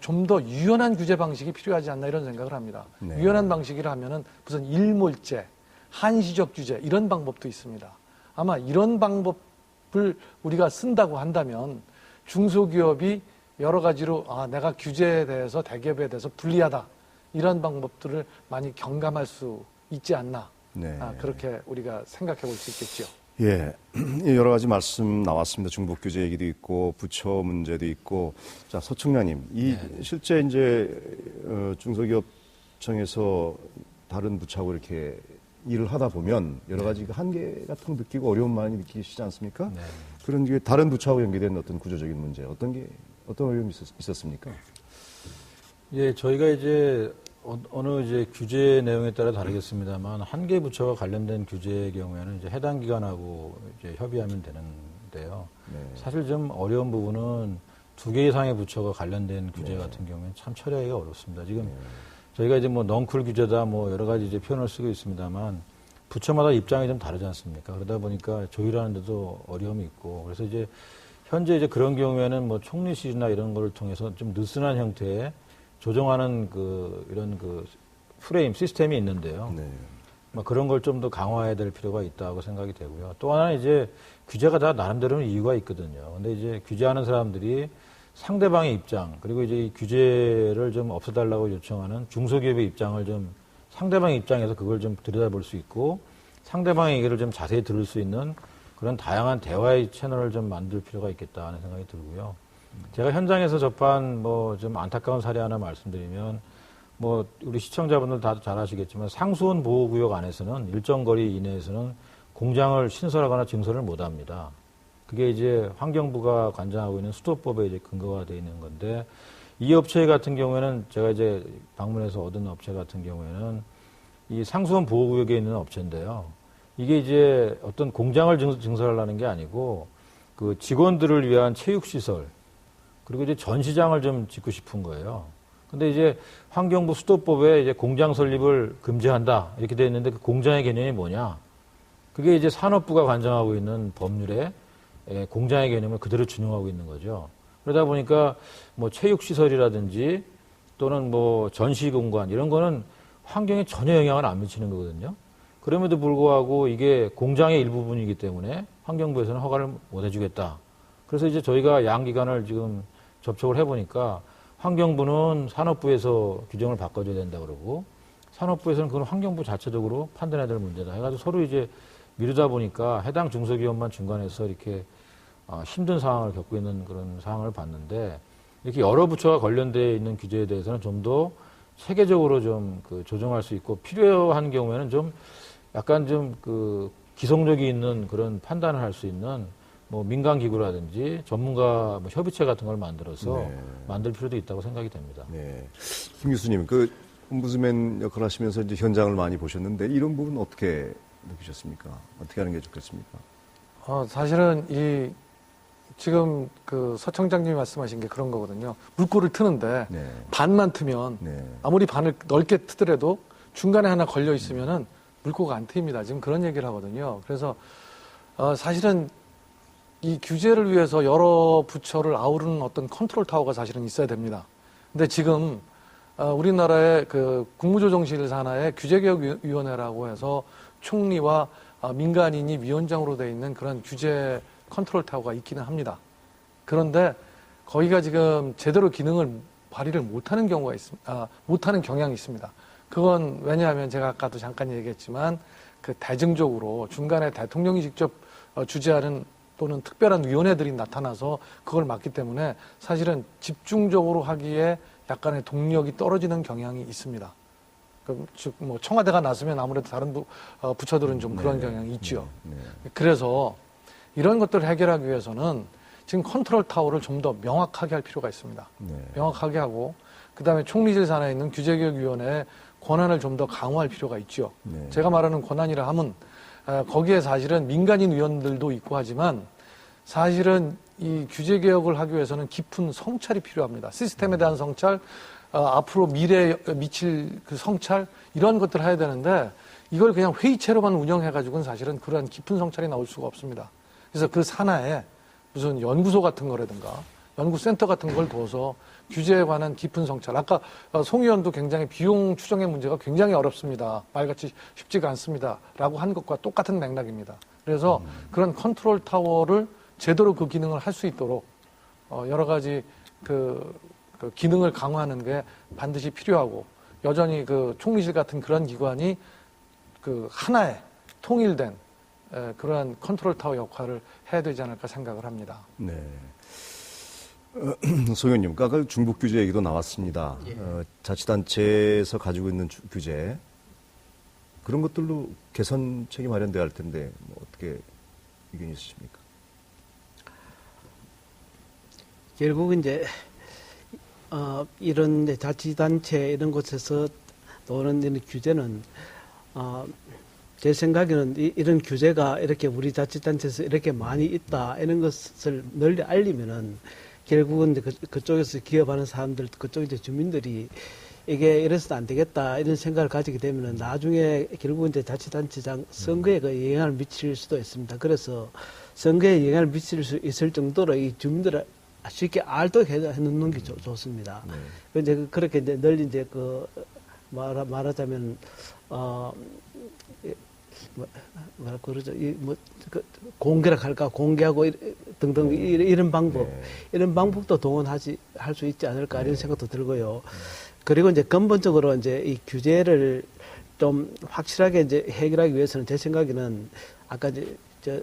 좀 더 유연한 규제 방식이 필요하지 않나 이런 생각을 합니다. 유연한 방식이라 하면은 무슨 일몰제, 한시적 규제 이런 방법도 있습니다. 아마 이런 방법을 우리가 쓴다고 한다면 중소기업이 여러 가지로 내가 규제에 대해서 대기업에 대해서 불리하다 이런 방법들을 많이 경감할 수 있지 않나 그렇게 우리가 생각해 볼 수 있겠죠. 예, 여러 가지 말씀 나왔습니다. 중복 규제 얘기도 있고 부처 문제도 있고. 자, 서충량님, 실제 이제 중소기업청에서 다른 부처하고 이렇게 일을 하다 보면 여러 가지 한계 같은 거 느끼고 어려움 많이 느끼시지 않습니까? 그런 게 다른 부처하고 연계된 어떤 구조적인 문제, 어떤 어려움이 있었습니까? 예, 저희가 이제 어느 이제 규제 내용에 따라 다르겠습니다만 한 개 부처가 관련된 규제의 경우에는 이제 해당 기관하고 이제 협의하면 되는데요. 사실 좀 어려운 부분은 2개 이상의 부처가 관련된 규제 같은 경우에는 참 처리하기가 어렵습니다. 지금 저희가 이제 뭐 넝쿨 규제다 뭐 여러 가지 이제 표현을 쓰고 있습니다만 부처마다 입장이 좀 다르지 않습니까? 그러다 보니까 조율하는 데도 어려움이 있고 그래서 이제 현재 이제 그런 경우에는 뭐 총리실이나 이런 거를 통해서 좀 느슨한 형태의 조정하는 이런 프레임 시스템이 있는데요. 뭐 그런 걸 좀 더 강화해야 될 필요가 있다고 생각이 되고요. 또 하나 이제 규제가 다 나름대로는 이유가 있거든요. 근데 이제 규제하는 사람들이 상대방의 입장 그리고 이제 이 규제를 좀 없애달라고 요청하는 중소기업의 입장을 좀 상대방의 입장에서 그걸 좀 들여다볼 수 있고 상대방의 얘기를 좀 자세히 들을 수 있는 그런 다양한 대화의 채널을 좀 만들 필요가 있겠다는 생각이 들고요. 제가 현장에서 접한 뭐 좀 안타까운 사례 하나 말씀드리면 뭐 우리 시청자분들 다 잘 아시겠지만 상수원 보호구역 안에서는 일정 거리 이내에서는 공장을 신설하거나 증설을 못 합니다. 그게 이제 환경부가 관장하고 있는 수도법에 이제 근거가 되어 있는 건데 이 업체 같은 경우에는 제가 이제 방문해서 얻은 업체 같은 경우에는 이 상수원 보호구역에 있는 업체인데요. 이게 이제 어떤 공장을 증설하려는 게 아니고 그 직원들을 위한 체육시설 그리고 이제 전시장을 좀 짓고 싶은 거예요. 근데 이제 환경부 수도법에 이제 공장 설립을 금지한다 이렇게 되어 있는데 그 공장의 개념이 뭐냐? 그게 이제 산업부가 관장하고 있는 법률에 공장의 개념을 그대로 준용하고 있는 거죠. 그러다 보니까 뭐 체육시설이라든지 또는 뭐 전시공간 이런 거는 환경에 전혀 영향을 안 미치는 거거든요. 그럼에도 불구하고 이게 공장의 일부분이기 때문에 환경부에서는 허가를 못 해주겠다. 그래서 이제 저희가 양기관을 지금 접촉을 해보니까 환경부는 산업부에서 규정을 바꿔줘야 된다 그러고 산업부에서는 그건 환경부 자체적으로 판단해야 될 문제다 해가지고 서로 이제 미루다 보니까 해당 중소기업만 중간에서 이렇게 힘든 상황을 겪고 있는 그런 상황을 봤는데 이렇게 여러 부처가 관련되어 있는 규제에 대해서는 좀 더 체계적으로 좀 그 조정할 수 있고 필요한 경우에는 좀 약간 좀 그 기성력이 있는 그런 판단을 할 수 있는 뭐 민간 기구라든지 전문가 뭐 협의체 같은 걸 만들어서 만들 필요도 있다고 생각이 됩니다. 네. 김 교수님, 그 옴부드맨 역할 하시면서 이제 현장을 많이 보셨는데 이런 부분 어떻게 느끼셨습니까? 어떻게 하는 게 좋겠습니까? 사실은 지금 그 서청장님이 말씀하신 게 그런 거거든요. 물꼬를 트는데 반만 트면 아무리 반을 넓게 트더라도 중간에 하나 걸려 있으면은 물꼬가 안 트입니다. 지금 그런 얘기를 하거든요. 그래서 사실은 이 규제를 위해서 여러 부처를 아우르는 어떤 컨트롤 타워가 사실은 있어야 됩니다. 근데 지금 우리나라의 그 국무조정실 산하의 규제개혁위원회라고 해서 총리와 민간인이 위원장으로 돼 있는 그런 규제 컨트롤 타워가 있기는 합니다. 그런데 거기가 지금 제대로 기능을 발휘를 못하는 경우가 못하는 경향이 있습니다. 그건 왜냐하면 제가 아까도 잠깐 얘기했지만 그 대증적으로 중간에 대통령이 직접 주재하는 또는 특별한 위원회들이 나타나서 그걸 맡기 때문에 사실은 집중적으로 하기에 약간의 동력이 떨어지는 경향이 있습니다. 즉, 뭐 청와대가 나서면 아무래도 다른 부처들은 좀 그런 경향이 있죠. 그래서 이런 것들을 해결하기 위해서는 지금 컨트롤 타워를 좀 더 명확하게 할 필요가 있습니다. 명확하게 하고 그다음에 총리실 산하에 있는 규제개혁위원회의 권한을 좀 더 강화할 필요가 있죠. 제가 말하는 권한이라 함은 거기에 사실은 민간인 위원들도 있고 하지만 사실은 이 규제개혁을 하기 위해서는 깊은 성찰이 필요합니다. 시스템에 대한 성찰, 앞으로 미래에 미칠 그 성찰 이런 것들을 해야 되는데 이걸 그냥 회의체로만 운영해가지고는 사실은 그러한 깊은 성찰이 나올 수가 없습니다. 그래서 그 산하에 무슨 연구소 같은 거라든가 연구센터 같은 걸 둬서 규제에 관한 깊은 성찰. 아까 송 의원도 굉장히 비용 추정의 문제가 굉장히 어렵습니다. 말같이 쉽지가 않습니다. 라고 한 것과 똑같은 맥락입니다. 그래서 그런 컨트롤 타워를 제대로 그 기능을 할 수 있도록 여러 가지 그 기능을 강화하는 게 반드시 필요하고 여전히 그 총리실 같은 그런 기관이 그 하나의 통일된 그러한 컨트롤 타워 역할을 해야 되지 않을까 생각을 합니다. 네. 송 의원님, 아까 중복 규제 얘기도 나왔습니다. 자치단체에서 가지고 있는 규제 그런 것들로 개선책이 마련돼야 할 텐데 뭐 어떻게 의견이 있으십니까? 결국은 이제 이런 자치단체 이런 곳에서 나오는 이런 규제는 제 생각에는 이런 규제가 이렇게 우리 자치단체에서 이렇게 많이 있다 이런 것을 널리 알리면은 결국은 그쪽에서 기업하는 사람들 그쪽 이제 주민들이 이게 이래서는 안 되겠다 이런 생각을 가지게 되면은 나중에 결국은 이제 자치단체장 선거에 그 영향을 미칠 수도 있습니다. 그래서 선거에 영향을 미칠 수 있을 정도로 이 주민들을 쉽게 알도록 해놓는 게 좋습니다. 이제 그렇게 이제 널리 이제 말하자면 뭐라 그러죠? 공개라 할까? 공개하고 등등 이런 방법, 이런 방법도 할 수 있지 않을까 이런 생각도 들고요. 그리고 이제 근본적으로 이제 이 규제를 좀 확실하게 이제 해결하기 위해서는 제 생각에는 아까 이제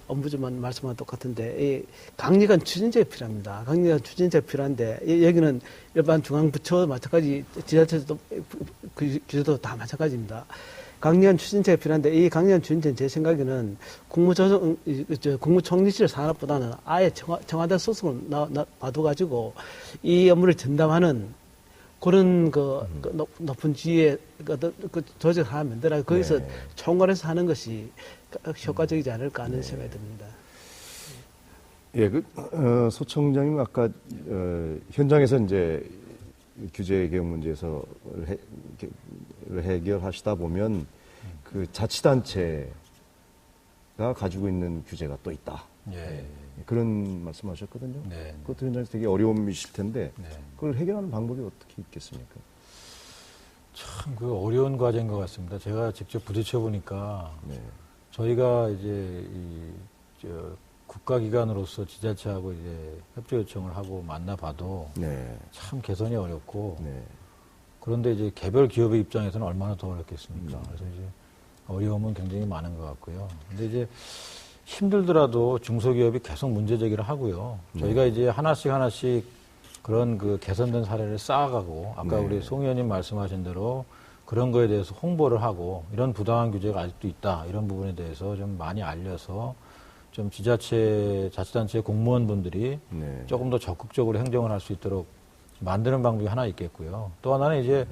ombudsman 말씀과 똑같은데 이 강력한 추진제가 필요합니다. 강력한 추진제가 필요한데 여기는 일반 중앙부처 마찬가지 지자체도 규제도 다 마찬가지입니다. 강력한 추진제가 필요한데 이 강력한 추진제는 제 생각에는 국무총리실 산업보다는 아예 청와대 소속을 놔둬가지고 이 업무를 전담하는 그런 높은 지위에 조직 하나 만들어 거기서 총괄해서 하는 것이 효과적이지 않을까 하는 생각이 듭니다. 예, 소청장님 아까 현장에서 이제 규제 개혁 문제에서 해결하시다 보면 그 자치단체가 가지고 있는 규제가 또 있다. 예. 그런 말씀하셨거든요. 네. 그것도 현장에서 되게 어려움이실 텐데 네. 그걸 해결하는 방법이 어떻게 있겠습니까? 참 그 어려운 과제인 것 같습니다. 제가 직접 부딪혀 보니까 네. 저희가 이제 국가기관으로서 지자체하고 이제 협조 요청을 하고 만나봐도 네. 참 개선이 어렵고 네. 그런데 이제 개별 기업의 입장에서는 얼마나 더 어렵겠습니까? 그래서 이제 어려움은 굉장히 많은 것 같고요. 근데 이제 힘들더라도 중소기업이 계속 문제 제기를 하고요. 저희가 이제 하나씩 그런 그 개선된 사례를 쌓아가고 아까 우리 송 의원님 말씀하신 대로 그런 거에 대해서 홍보를 하고 이런 부당한 규제가 아직도 있다. 이런 부분에 대해서 좀 많이 알려서 좀 자치단체 공무원분들이 조금 더 적극적으로 행정을 할 수 있도록 만드는 방법이 하나 있겠고요. 또 하나는 이제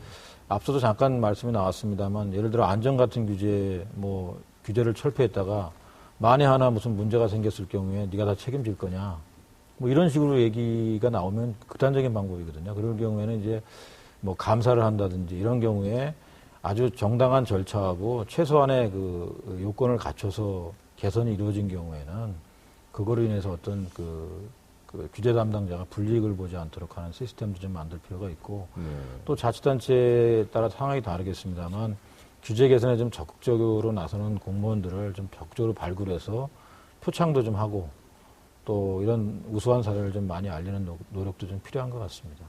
앞서도 잠깐 말씀이 나왔습니다만 예를 들어 안전 같은 규제를 철폐했다가 만에 하나 무슨 문제가 생겼을 경우에 네가 다 책임질 거냐. 뭐 이런 식으로 얘기가 나오면 극단적인 방법이거든요. 그럴 경우에는 이제 뭐 감사를 한다든지 이런 경우에 아주 정당한 절차하고 최소한의 그 요건을 갖춰서 개선이 이루어진 경우에는 그거로 인해서 어떤 그 규제 담당자가 불이익을 보지 않도록 하는 시스템도 좀 만들 필요가 있고 또 자치단체에 따라 상황이 다르겠습니다만 규제 개선에 좀 적극적으로 나서는 공무원들을 좀 적극적으로 발굴해서 표창도 좀 하고 또 이런 우수한 사례를 좀 많이 알리는 노력도 좀 필요한 것 같습니다.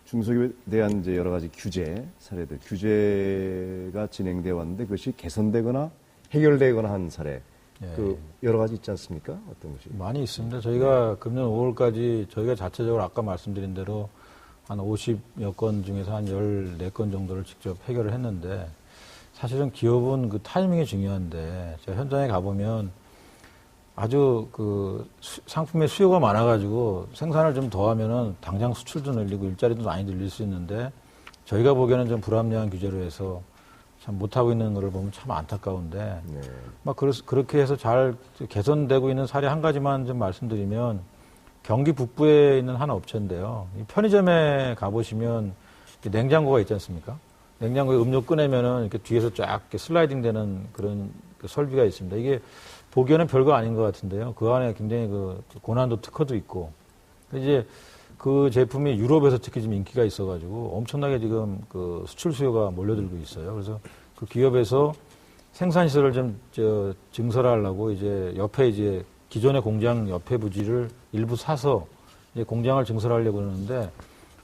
중소기업에 대한 이제 여러 가지 규제가 진행되어 왔는데 그것이 개선되거나 해결되거나 한 사례, 여러 가지 있지 않습니까? 어떤 것이? 많이 있습니다. 저희가 금년 5월까지 저희가 자체적으로 아까 말씀드린 대로 한 50여 건 중에서 한 14건 정도를 직접 해결을 했는데 사실은 기업은 그 타이밍이 중요한데 제가 현장에 가보면 아주 그 상품의 수요가 많아가지고 생산을 좀 더 하면은 당장 수출도 늘리고 일자리도 많이 늘릴 수 있는데 저희가 보기에는 좀 불합리한 규제로 해서 참 못하고 있는 거를 보면 참 안타까운데 막 그렇게 해서 잘 개선되고 있는 사례 한 가지만 좀 말씀드리면 경기 북부에 있는 한 업체인데요. 이 편의점에 가보시면 냉장고가 있지 않습니까? 냉장고에 음료 꺼내면은 이렇게 뒤에서 쫙 이렇게 슬라이딩 되는 그런 그 설비가 있습니다. 이게 보기에는 별거 아닌 것 같은데요. 그 안에 굉장히 그 고난도 특허도 있고. 이제 그 제품이 유럽에서 특히 좀 인기가 있어가지고 엄청나게 지금 그 수출 수요가 몰려들고 있어요. 그래서 그 기업에서 생산시설을 좀 증설하려고 이제 옆에 이제 기존의 공장 옆에 부지를 일부 사서 이제 공장을 증설하려고 그러는데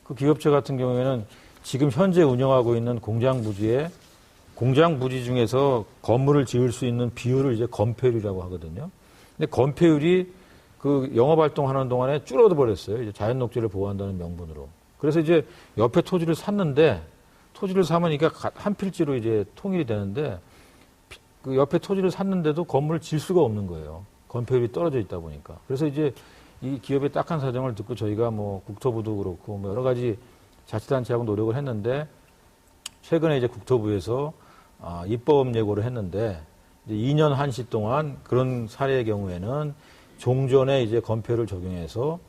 그 기업체 같은 경우에는 지금 현재 운영하고 있는 공장 부지 중에서 건물을 지을 수 있는 비율을 이제 건폐율이라고 하거든요. 근데 건폐율이 그 영업 활동하는 동안에 줄어들 버렸어요. 이제 자연 녹지를 보호한다는 명분으로. 그래서 이제 옆에 토지를 샀는데 토지를 사면 이게 한 필지로 이제 통일이 되는데 그 옆에 토지를 샀는데도 건물을 질 수가 없는 거예요. 건폐율이 떨어져 있다 보니까. 그래서 이제 이 기업의 딱한 사정을 듣고 저희가 뭐 국토부도 그렇고 뭐 여러 가지 자치단체하고 노력을 했는데 최근에 이제 국토부에서 입법 예고를 했는데 이제 2년 한시 동안 그런 사례의 경우에는 종전에 이제 건폐율을 적용해서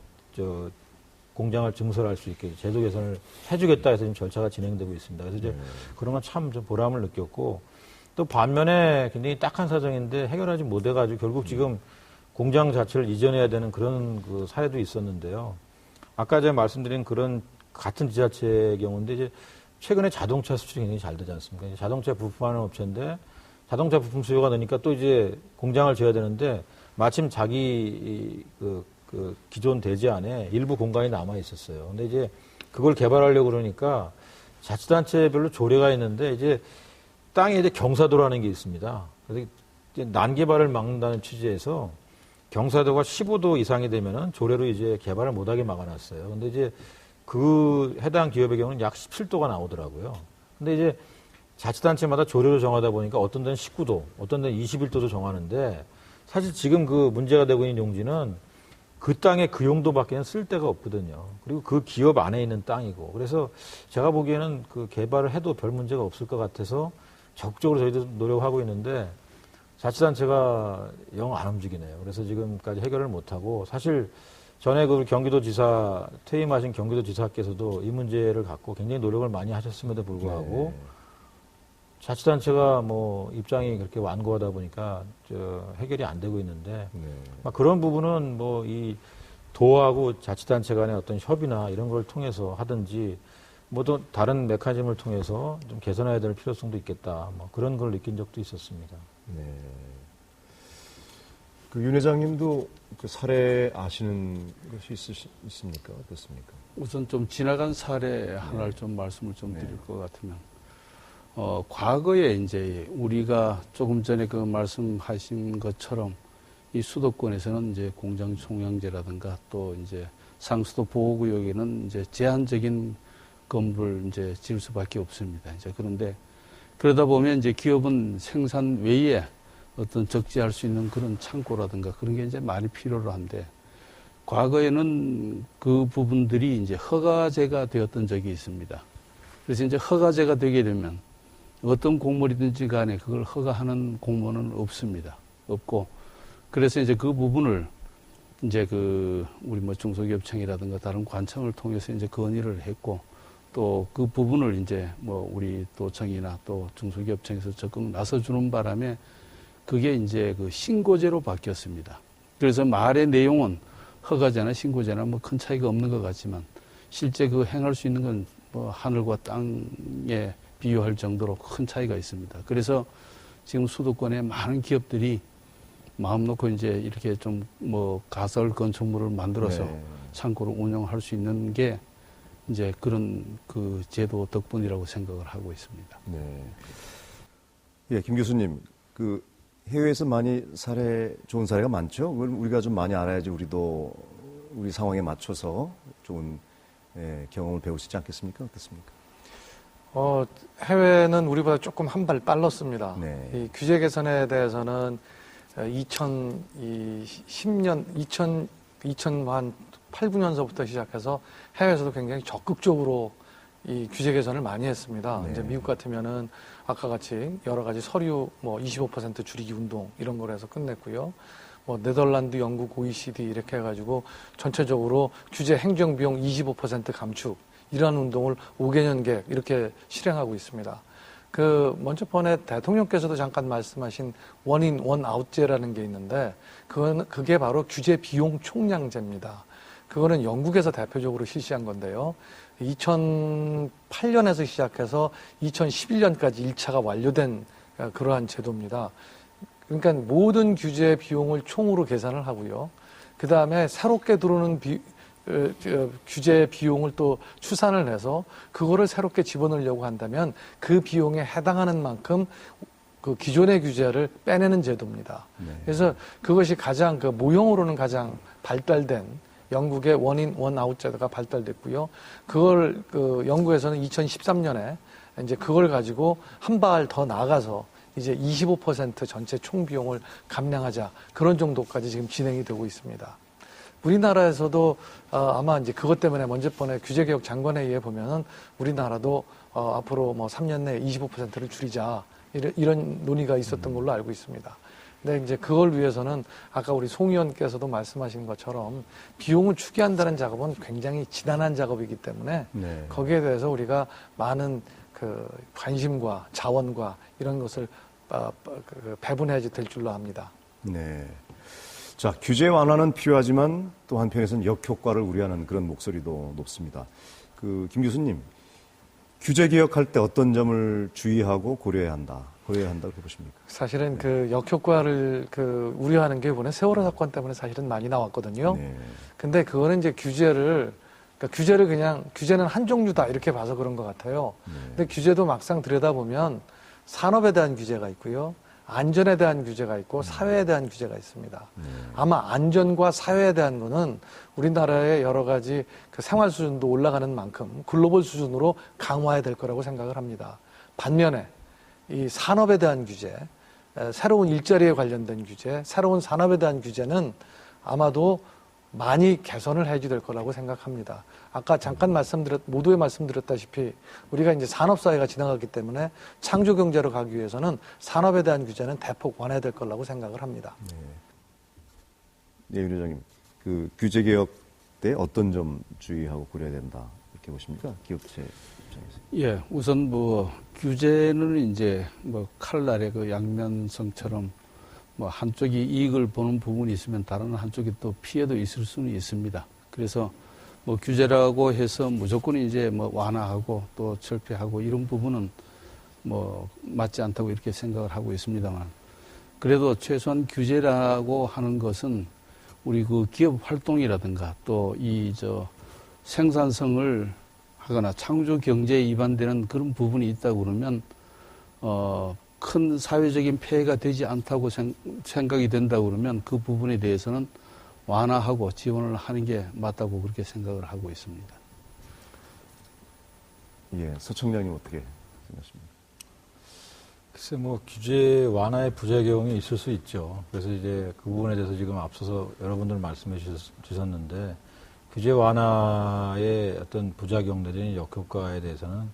공장을 증설할 수 있게 제도 개선을 해주겠다 해서 지금 절차가 진행되고 있습니다. 그래서 이제 그런 건 참 좀 보람을 느꼈고 또 반면에 굉장히 딱한 사정인데 해결하지 못해가지고 결국 지금 공장 자체를 이전해야 되는 그런 그 사례도 있었는데요. 아까 제가 말씀드린 그런 같은 지자체의 경우인데 이제 최근에 자동차 수출이 굉장히 잘 되지 않습니까? 자동차 부품하는 업체인데 자동차 부품 수요가 되니까 또 이제 공장을 지어야 되는데 마침 자기 기존 대지 안에 일부 공간이 남아 있었어요. 근데 이제 그걸 개발하려고 그러니까 자치단체별로 조례가 있는데 이제 땅에 이제 경사도라는 게 있습니다. 그래서 이제 난개발을 막는다는 취지에서 경사도가 15도 이상이 되면은 조례로 이제 개발을 못하게 막아놨어요. 근데 이제 그 해당 기업의 경우는 약 17도가 나오더라고요. 근데 이제 자치단체마다 조례로 정하다 보니까 어떤 데는 19도, 어떤 데는 21도도 정하는데 사실 지금 그 문제가 되고 있는 용지는 그 땅에 그 용도밖에는 쓸 데가 없거든요. 그리고 그 기업 안에 있는 땅이고. 그래서 제가 보기에는 그 개발을 해도 별 문제가 없을 것 같아서 적극적으로 저희도 노력하고 있는데 자치단체가 영 안 움직이네요. 그래서 지금까지 해결을 못하고 사실 전에 그 경기도지사, 퇴임하신 경기도지사께서도 이 문제를 갖고 굉장히 노력을 많이 하셨음에도 불구하고 자치단체가 뭐 입장이 그렇게 완고하다 보니까 해결이 안 되고 있는데 그런 부분은 뭐 이 도하고 자치단체 간의 어떤 협의나 이런 걸 통해서 하든지 뭐 또 다른 메커니즘을 통해서 좀 개선해야 될 필요성도 있겠다. 뭐 그런 걸 느낀 적도 있었습니다. 네. 그 윤 회장님도 그 사례 아시는 것이 있습니까? 어떻습니까? 우선 좀 지나간 사례 하나를 좀 말씀을 좀 드릴 것 같으면, 과거에 이제 우리가 조금 전에 그 말씀하신 것처럼 이 수도권에서는 이제 공장 총량제라든가 또 이제 상수도 보호구역에는 이제 제한적인 건물을 이제 지을 수밖에 없습니다. 이제 그런데 그러다 보면 이제 기업은 생산 외에 어떤 적재할 수 있는 그런 창고라든가 그런 게 이제 많이 필요로 한데 과거에는 그 부분들이 이제 허가제가 되었던 적이 있습니다. 그래서 이제 허가제가 되게 되면 어떤 공무원이든지 간에 그걸 허가하는 공무원은 없습니다. 없고 그래서 이제 그 부분을 이제 우리 뭐 중소기업청이라든가 다른 관청을 통해서 이제 건의를 했고 또 그 부분을 이제 뭐 우리 도청이나 또 중소기업청에서 적극 나서주는 바람에 그게 이제 그 신고제로 바뀌었습니다. 그래서 말의 내용은 허가제나 신고제나 뭐 큰 차이가 없는 것 같지만 실제 그 행할 수 있는 건 뭐 하늘과 땅에 비유할 정도로 큰 차이가 있습니다. 그래서 지금 수도권의 많은 기업들이 마음 놓고 이제 이렇게 좀 뭐 가설 건축물을 만들어서 창고를 운영할 수 있는 게 이제 그런 그 제도 덕분이라고 생각을 하고 있습니다. 네. 예, 김 교수님, 그 해외에서 많이 좋은 사례가 많죠? 그걸 우리가 좀 많이 알아야지 우리도 우리 상황에 맞춰서 좋은 경험을 배울 수 있지 않겠습니까? 어떻습니까? 해외는 우리보다 조금 한 발 빨랐습니다. 네. 이 규제 개선에 대해서는 2010년, 2008, 9년서부터 시작해서 해외에서도 굉장히 적극적으로 이 규제 개선을 많이 했습니다. 네. 이제 미국 같으면은 아까 같이 여러 가지 서류 뭐 25% 줄이기 운동 이런 걸 해서 끝냈고요. 뭐 네덜란드, 영국, OECD 이렇게 해가지고 전체적으로 규제 행정 비용 25% 감축 이러한 운동을 5개년 계획 이렇게 실행하고 있습니다. 먼저 번에 대통령께서도 잠깐 말씀하신 원인 원아웃제라는 게 있는데 그게 바로 규제 비용 총량제입니다. 그거는 영국에서 대표적으로 실시한 건데요. 2008년에서 시작해서 2011년까지 1차가 완료된 그러한 제도입니다. 그러니까 모든 규제 비용을 총으로 계산을 하고요. 그 다음에 새롭게 들어오는 규제 비용을 또 추산을 해서 그거를 새롭게 집어넣으려고 한다면 그 비용에 해당하는 만큼 그 기존의 규제를 빼내는 제도입니다. 네. 그래서 그것이 가장 모형으로는 가장 발달된 영국의 원인 원아웃 제도가 발달됐고요. 그걸 영국에서는 2013년에 이제 그걸 가지고 한 발 더 나가서 이제 25% 전체 총 비용을 감량하자 그런 정도까지 지금 진행이 되고 있습니다. 우리나라에서도 아마 이제 그것 때문에 먼저 번에 규제개혁 장관회의에 보면은 우리나라도 앞으로 뭐 3년 내에 25%를 줄이자 이런 논의가 있었던 걸로 알고 있습니다. 근데 이제 그걸 위해서는 아까 우리 송 의원께서도 말씀하신 것처럼 비용을 추계한다는 작업은 굉장히 지난한 작업이기 때문에 네. 거기에 대해서 우리가 많은 관심과 자원과 이런 것을 배분해야 될 줄로 압니다. 네. 자, 규제 완화는 필요하지만 또 한편에서는 역효과를 우려하는 그런 목소리도 높습니다. 김 교수님, 규제 개혁할 때 어떤 점을 주의하고 고려해야 한다고 보십니까? 사실은 그 역효과를 우려하는 게 이번에 세월호 사건 때문에 사실은 많이 나왔거든요. 네. 근데 그거는 이제 규제는 한 종류다 이렇게 봐서 그런 것 같아요. 네. 근데 규제도 막상 들여다보면 산업에 대한 규제가 있고요. 안전에 대한 규제가 있고 사회에 대한 규제가 있습니다. 아마 안전과 사회에 대한 거는 우리나라의 여러 가지 생활 수준도 올라가는 만큼 글로벌 수준으로 강화해야 될 거라고 생각을 합니다. 반면에 이 산업에 대한 규제, 새로운 일자리에 관련된 규제, 새로운 산업에 대한 규제는 아마도 많이 개선을 해야지 될 거라고 생각합니다. 아까 잠깐 모두에 말씀드렸다시피 우리가 이제 산업사회가 지나갔기 때문에 창조경제로 가기 위해서는 산업에 대한 규제는 대폭 완화해야 될 거라고 생각을 합니다. 네, 윤 회장님, 그 규제 개혁 때 어떤 점 주의하고 고려해야 된다 이렇게 보십니까? 기업체 입장에서. 예, 우선 뭐 규제는 이제 뭐 칼날의 그 양면성처럼 뭐 한쪽이 이익을 보는 부분이 있으면 다른 한쪽이 또 피해도 있을 수는 있습니다. 그래서 뭐 규제라고 해서 무조건 이제 뭐 완화하고 또 철폐하고 이런 부분은 뭐 맞지 않다고 이렇게 생각을 하고 있습니다만, 그래도 최소한 규제라고 하는 것은 우리 그 기업 활동이라든가 또 이 생산성을 하거나 창조 경제에 위반되는 그런 부분이 있다고 그러면 큰 사회적인 폐해가 되지 않다고 생각이 된다고 그러면 그 부분에 대해서는 완화하고 지원을 하는 게 맞다고 그렇게 생각을 하고 있습니다. 예, 서청장님 어떻게 생각하십니까? 글쎄 뭐 규제 완화의 부작용이 있을 수 있죠. 그래서 이제 그 부분에 대해서 지금 앞서서 여러분들 말씀해 주셨는데, 규제 완화의 어떤 부작용들이 역효과에 대해서는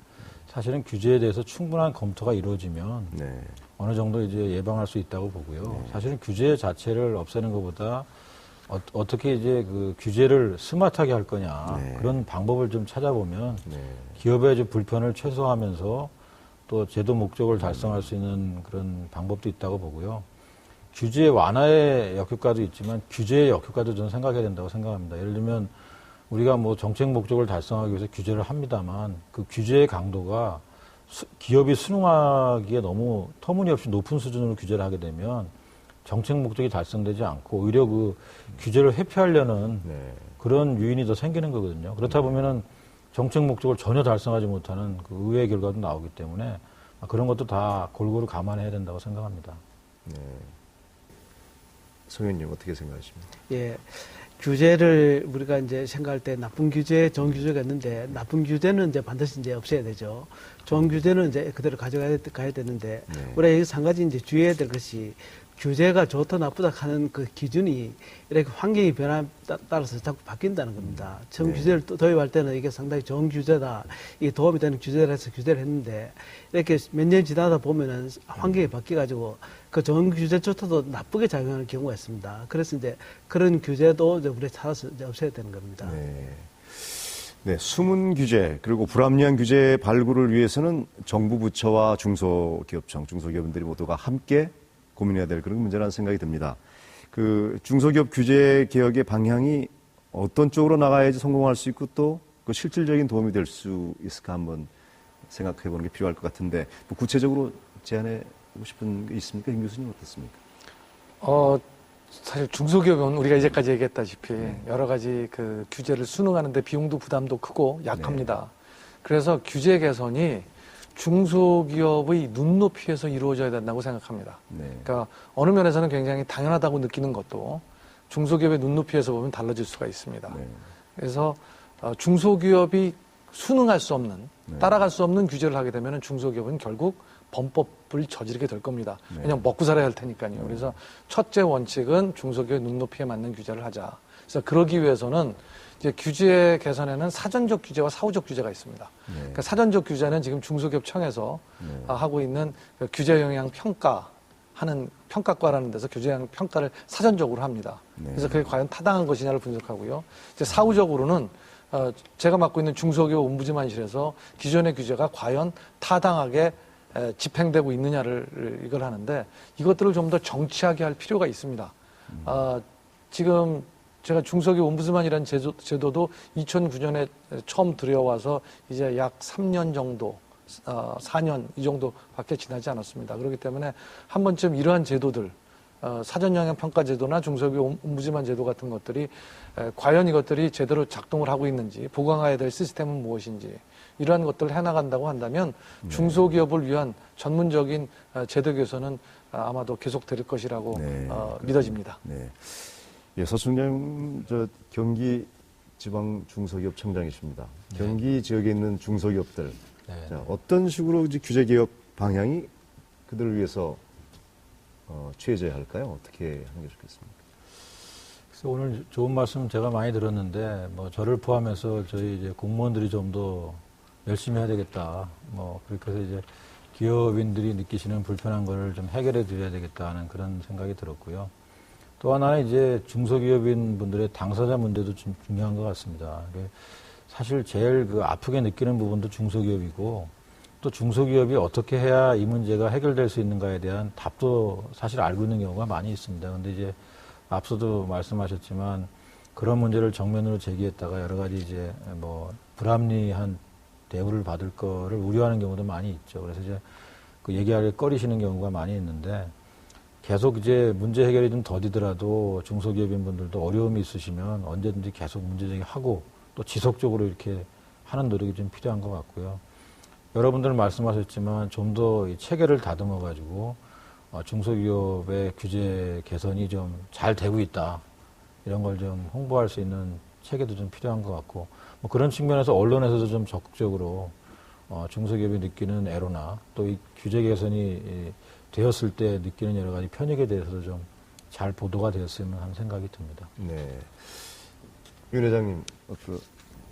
사실은 규제에 대해서 충분한 검토가 이루어지면 네. 어느 정도 이제 예방할 수 있다고 보고요. 사실은 규제 자체를 없애는 것보다 어떻게 이제 그 규제를 스마트하게 할 거냐, 네. 그런 방법을 좀 찾아보면 네. 기업의 좀 불편을 최소화하면서 또 제도 목적을 달성할 수 있는 그런 방법도 있다고 보고요. 규제 완화의 역효과도 있지만 규제의 역효과도 저는 생각해야 된다고 생각합니다. 예를 들면 우리가 뭐 정책 목적을 달성하기 위해서 규제를 합니다만 그 규제의 강도가 기업이 순응하기에 너무 터무니없이 높은 수준으로 규제를 하게 되면 정책 목적이 달성되지 않고 오히려 그 규제를 회피하려는 네. 그런 유인이 더 생기는 거거든요. 그렇다 보면은 정책 목적을 전혀 달성하지 못하는 그 의외의 결과도 나오기 때문에 그런 것도 다 골고루 감안해야 된다고 생각합니다. 네. 성현님 어떻게 생각하십니까? 예. 규제를 우리가 이제 생각할 때 나쁜 규제, 좋은 규제가 있는데, 나쁜 규제는 이제 반드시 이제 없애야 되죠. 좋은 규제는 이제 그대로 가져가야 되는데, 네. 우리가 여기서 한 가지 이제 주의해야 될 것이, 규제가 좋다 나쁘다 하는 그 기준이 이렇게 환경의 변화에 따라서 자꾸 바뀐다는 겁니다. 처음 네. 규제를 도입할 때는 이게 상당히 좋은 규제다, 이게 도움이 되는 규제를 해서 규제를 했는데, 이렇게 몇 년 지나다 보면은 환경이 바뀌어가지고 그 좋은 규제조차도 나쁘게 작용하는 경우가 있습니다. 그래서 이제 그런 규제도 이제 우리 찾아서 이제 없애야 되는 겁니다. 네. 네, 숨은 규제 그리고 불합리한 규제 발굴을 위해서는 정부 부처와 중소기업청, 중소기업인들이 모두가 함께 고민해야 될 그런 문제라는 생각이 듭니다. 그 중소기업 규제 개혁의 방향이 어떤 쪽으로 나가야지 성공할 수 있고 또 그 실질적인 도움이 될 수 있을까 한번 생각해 보는 게 필요할 것 같은데 뭐 구체적으로 제안해 보고 싶은 게 있습니까? 김 교수님 어떻습니까? 사실 중소기업은 우리가 이제까지 얘기했다시피 여러 가지 그 규제를 순응하는데 비용도 부담도 크고 약합니다. 그래서 규제 개선이 중소기업의 눈높이에서 이루어져야 된다고 생각합니다. 네. 그러니까 어느 면에서는 굉장히 당연하다고 느끼는 것도 중소기업의 눈높이에서 보면 달라질 수가 있습니다. 네. 그래서 중소기업이 순응할 수 없는, 네. 따라갈 수 없는 규제를 하게 되면 중소기업은 결국 범법을 저지르게 될 겁니다. 네. 왜냐하면 먹고 살아야 할 테니까요. 그래서 첫째 원칙은 중소기업 눈높이에 맞는 규제를 하자. 그래서 그러기 위해서는 이제 규제 개선에는 사전적 규제와 사후적 규제가 있습니다. 네. 그러니까 사전적 규제는 지금 중소기업청에서 네. 하고 있는 그 규제 영향 평가하는 평가과라는 데서 규제 영향 평가를 사전적으로 합니다. 네. 그래서 그게 과연 타당한 것이냐를 분석하고요. 이제 사후적으로는 제가 맡고 있는 중소기업 옴부즈만실에서 기존의 규제가 과연 타당하게 집행되고 있느냐를 이걸 하는데 이것들을 좀 더 정치하게 할 필요가 있습니다. 지금 제가 중소기업 옴부즈만이라는 제도도 2009년에 처음 들여와서 이제 약 3년 정도, 4년 이 정도밖에 지나지 않았습니다. 그렇기 때문에 한 번쯤 이러한 제도들, 사전영향평가제도나 중소기업 옴부즈만 제도 같은 것들이 과연 이것들이 제대로 작동을 하고 있는지, 보강해야 될 시스템은 무엇인지 이러한 것들을 해나간다고 한다면 중소기업을 위한 전문적인 제도 개선은 아마도 계속될 것이라고 네, 믿어집니다. 네. 예, 서청장 경기 지방 중소기업 청장이십니다. 네. 경기 지역에 있는 중소기업들 네. 자, 어떤 식으로 이제 규제 개혁 방향이 그들을 위해서 취해져야 할까요? 어떻게 하는 게 좋겠습니까? 그래서 오늘 좋은 말씀 제가 많이 들었는데, 뭐, 저를 포함해서 저희 이제 공무원들이 좀 더 열심히 해야 되겠다. 뭐, 그렇게 해서 이제 기업인들이 느끼시는 불편한 거를 좀 해결해 드려야 되겠다는 그런 생각이 들었고요. 또 하나는 이제 중소기업인 분들의 당사자 문제도 좀 중요한 것 같습니다. 사실 제일 그 아프게 느끼는 부분도 중소기업이고, 또 중소기업이 어떻게 해야 이 문제가 해결될 수 있는가에 대한 답도 사실 알고 있는 경우가 많이 있습니다. 근데 이제 앞서도 말씀하셨지만 그런 문제를 정면으로 제기했다가 여러 가지 이제 뭐 불합리한 대우를 받을 거를 우려하는 경우도 많이 있죠. 그래서 이제 그 얘기하기 꺼리시는 경우가 많이 있는데 계속 이제 문제 해결이 좀 더디더라도 중소기업인 분들도 어려움이 있으시면 언제든지 계속 문제 제기하고 또 지속적으로 이렇게 하는 노력이 좀 필요한 것 같고요. 여러분들 말씀하셨지만 좀 더 이 체계를 다듬어 가지고 중소기업의 규제 개선이 좀 잘 되고 있다. 이런 걸 좀 홍보할 수 있는 체계도 좀 필요한 것 같고, 뭐 그런 측면에서 언론에서도 좀 적극적으로 중소기업이 느끼는 애로나 또 이 규제 개선이 되었을 때 느끼는 여러 가지 편익에 대해서도 좀 잘 보도가 되었으면 하는 생각이 듭니다. 네. 윤 회장님,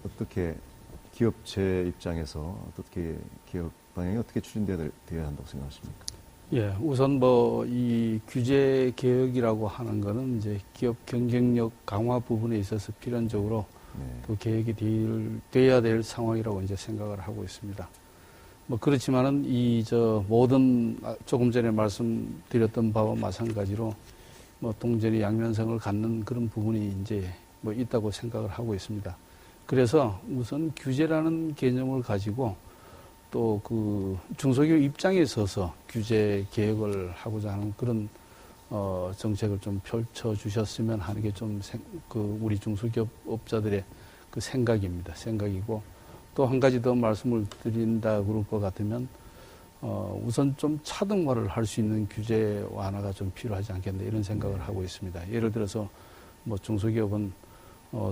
어떻게 기업체 입장에서 어떻게 기업 방향이 어떻게 추진되어야 한다고 생각하십니까? 예, 우선 뭐 이 규제 개혁이라고 하는 거는 이제 기업 경쟁력 강화 부분에 있어서 필연적으로 또 계획이 돼야 될 상황이라고 이제 생각을 하고 있습니다. 뭐 그렇지만은 모든 조금 전에 말씀드렸던 바와 마찬가지로 뭐 동전이 양면성을 갖는 그런 부분이 이제 뭐 있다고 생각을 하고 있습니다. 그래서 우선 규제라는 개념을 가지고 또 그 중소기업 입장에 서서 규제 개혁을 하고자 하는 그런 정책을 좀 펼쳐 주셨으면 하는 게 좀 우리 중소기업 업자들의 그 생각입니다. 생각이고 또 한 가지 더 말씀을 드린다 그럴 것 같으면 우선 좀 차등화를 할 수 있는 규제 완화가 좀 필요하지 않겠나 이런 생각을 하고 있습니다. 예를 들어서 뭐 중소기업은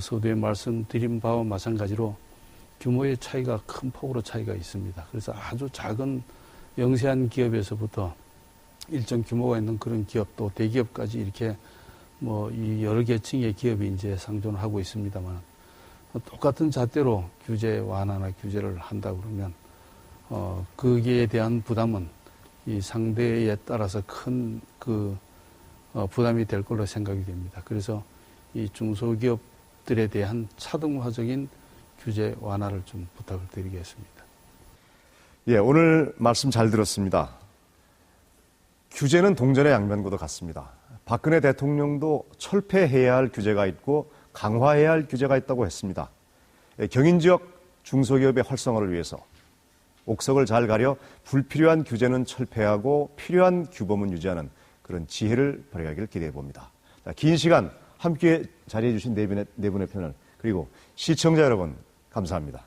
서두에 말씀드린 바와 마찬가지로 규모의 차이가 큰 폭으로 차이가 있습니다. 그래서 아주 작은 영세한 기업에서부터 일정 규모가 있는 그런 기업 또 대기업까지 이렇게 뭐 이 여러 계층의 기업이 이제 상존하고 있습니다만 똑같은 잣대로 규제 완화나 규제를 한다 그러면 거기에 대한 부담은 이 상대에 따라서 큰 그 부담이 될 걸로 생각이 됩니다. 그래서 이 중소기업들에 대한 차등화적인 규제 완화를 좀 부탁을 드리겠습니다. 예, 오늘 말씀 잘 들었습니다. 규제는 동전의 양면과도 같습니다. 박근혜 대통령도 철폐해야 할 규제가 있고 강화해야 할 규제가 있다고 했습니다. 경인지역 중소기업의 활성화를 위해서 옥석을 잘 가려 불필요한 규제는 철폐하고 필요한 규범은 유지하는 그런 지혜를 발휘하기를 기대해 봅니다. 긴 시간 함께 자리해 주신 네 분의 패널 그리고 시청자 여러분 감사합니다.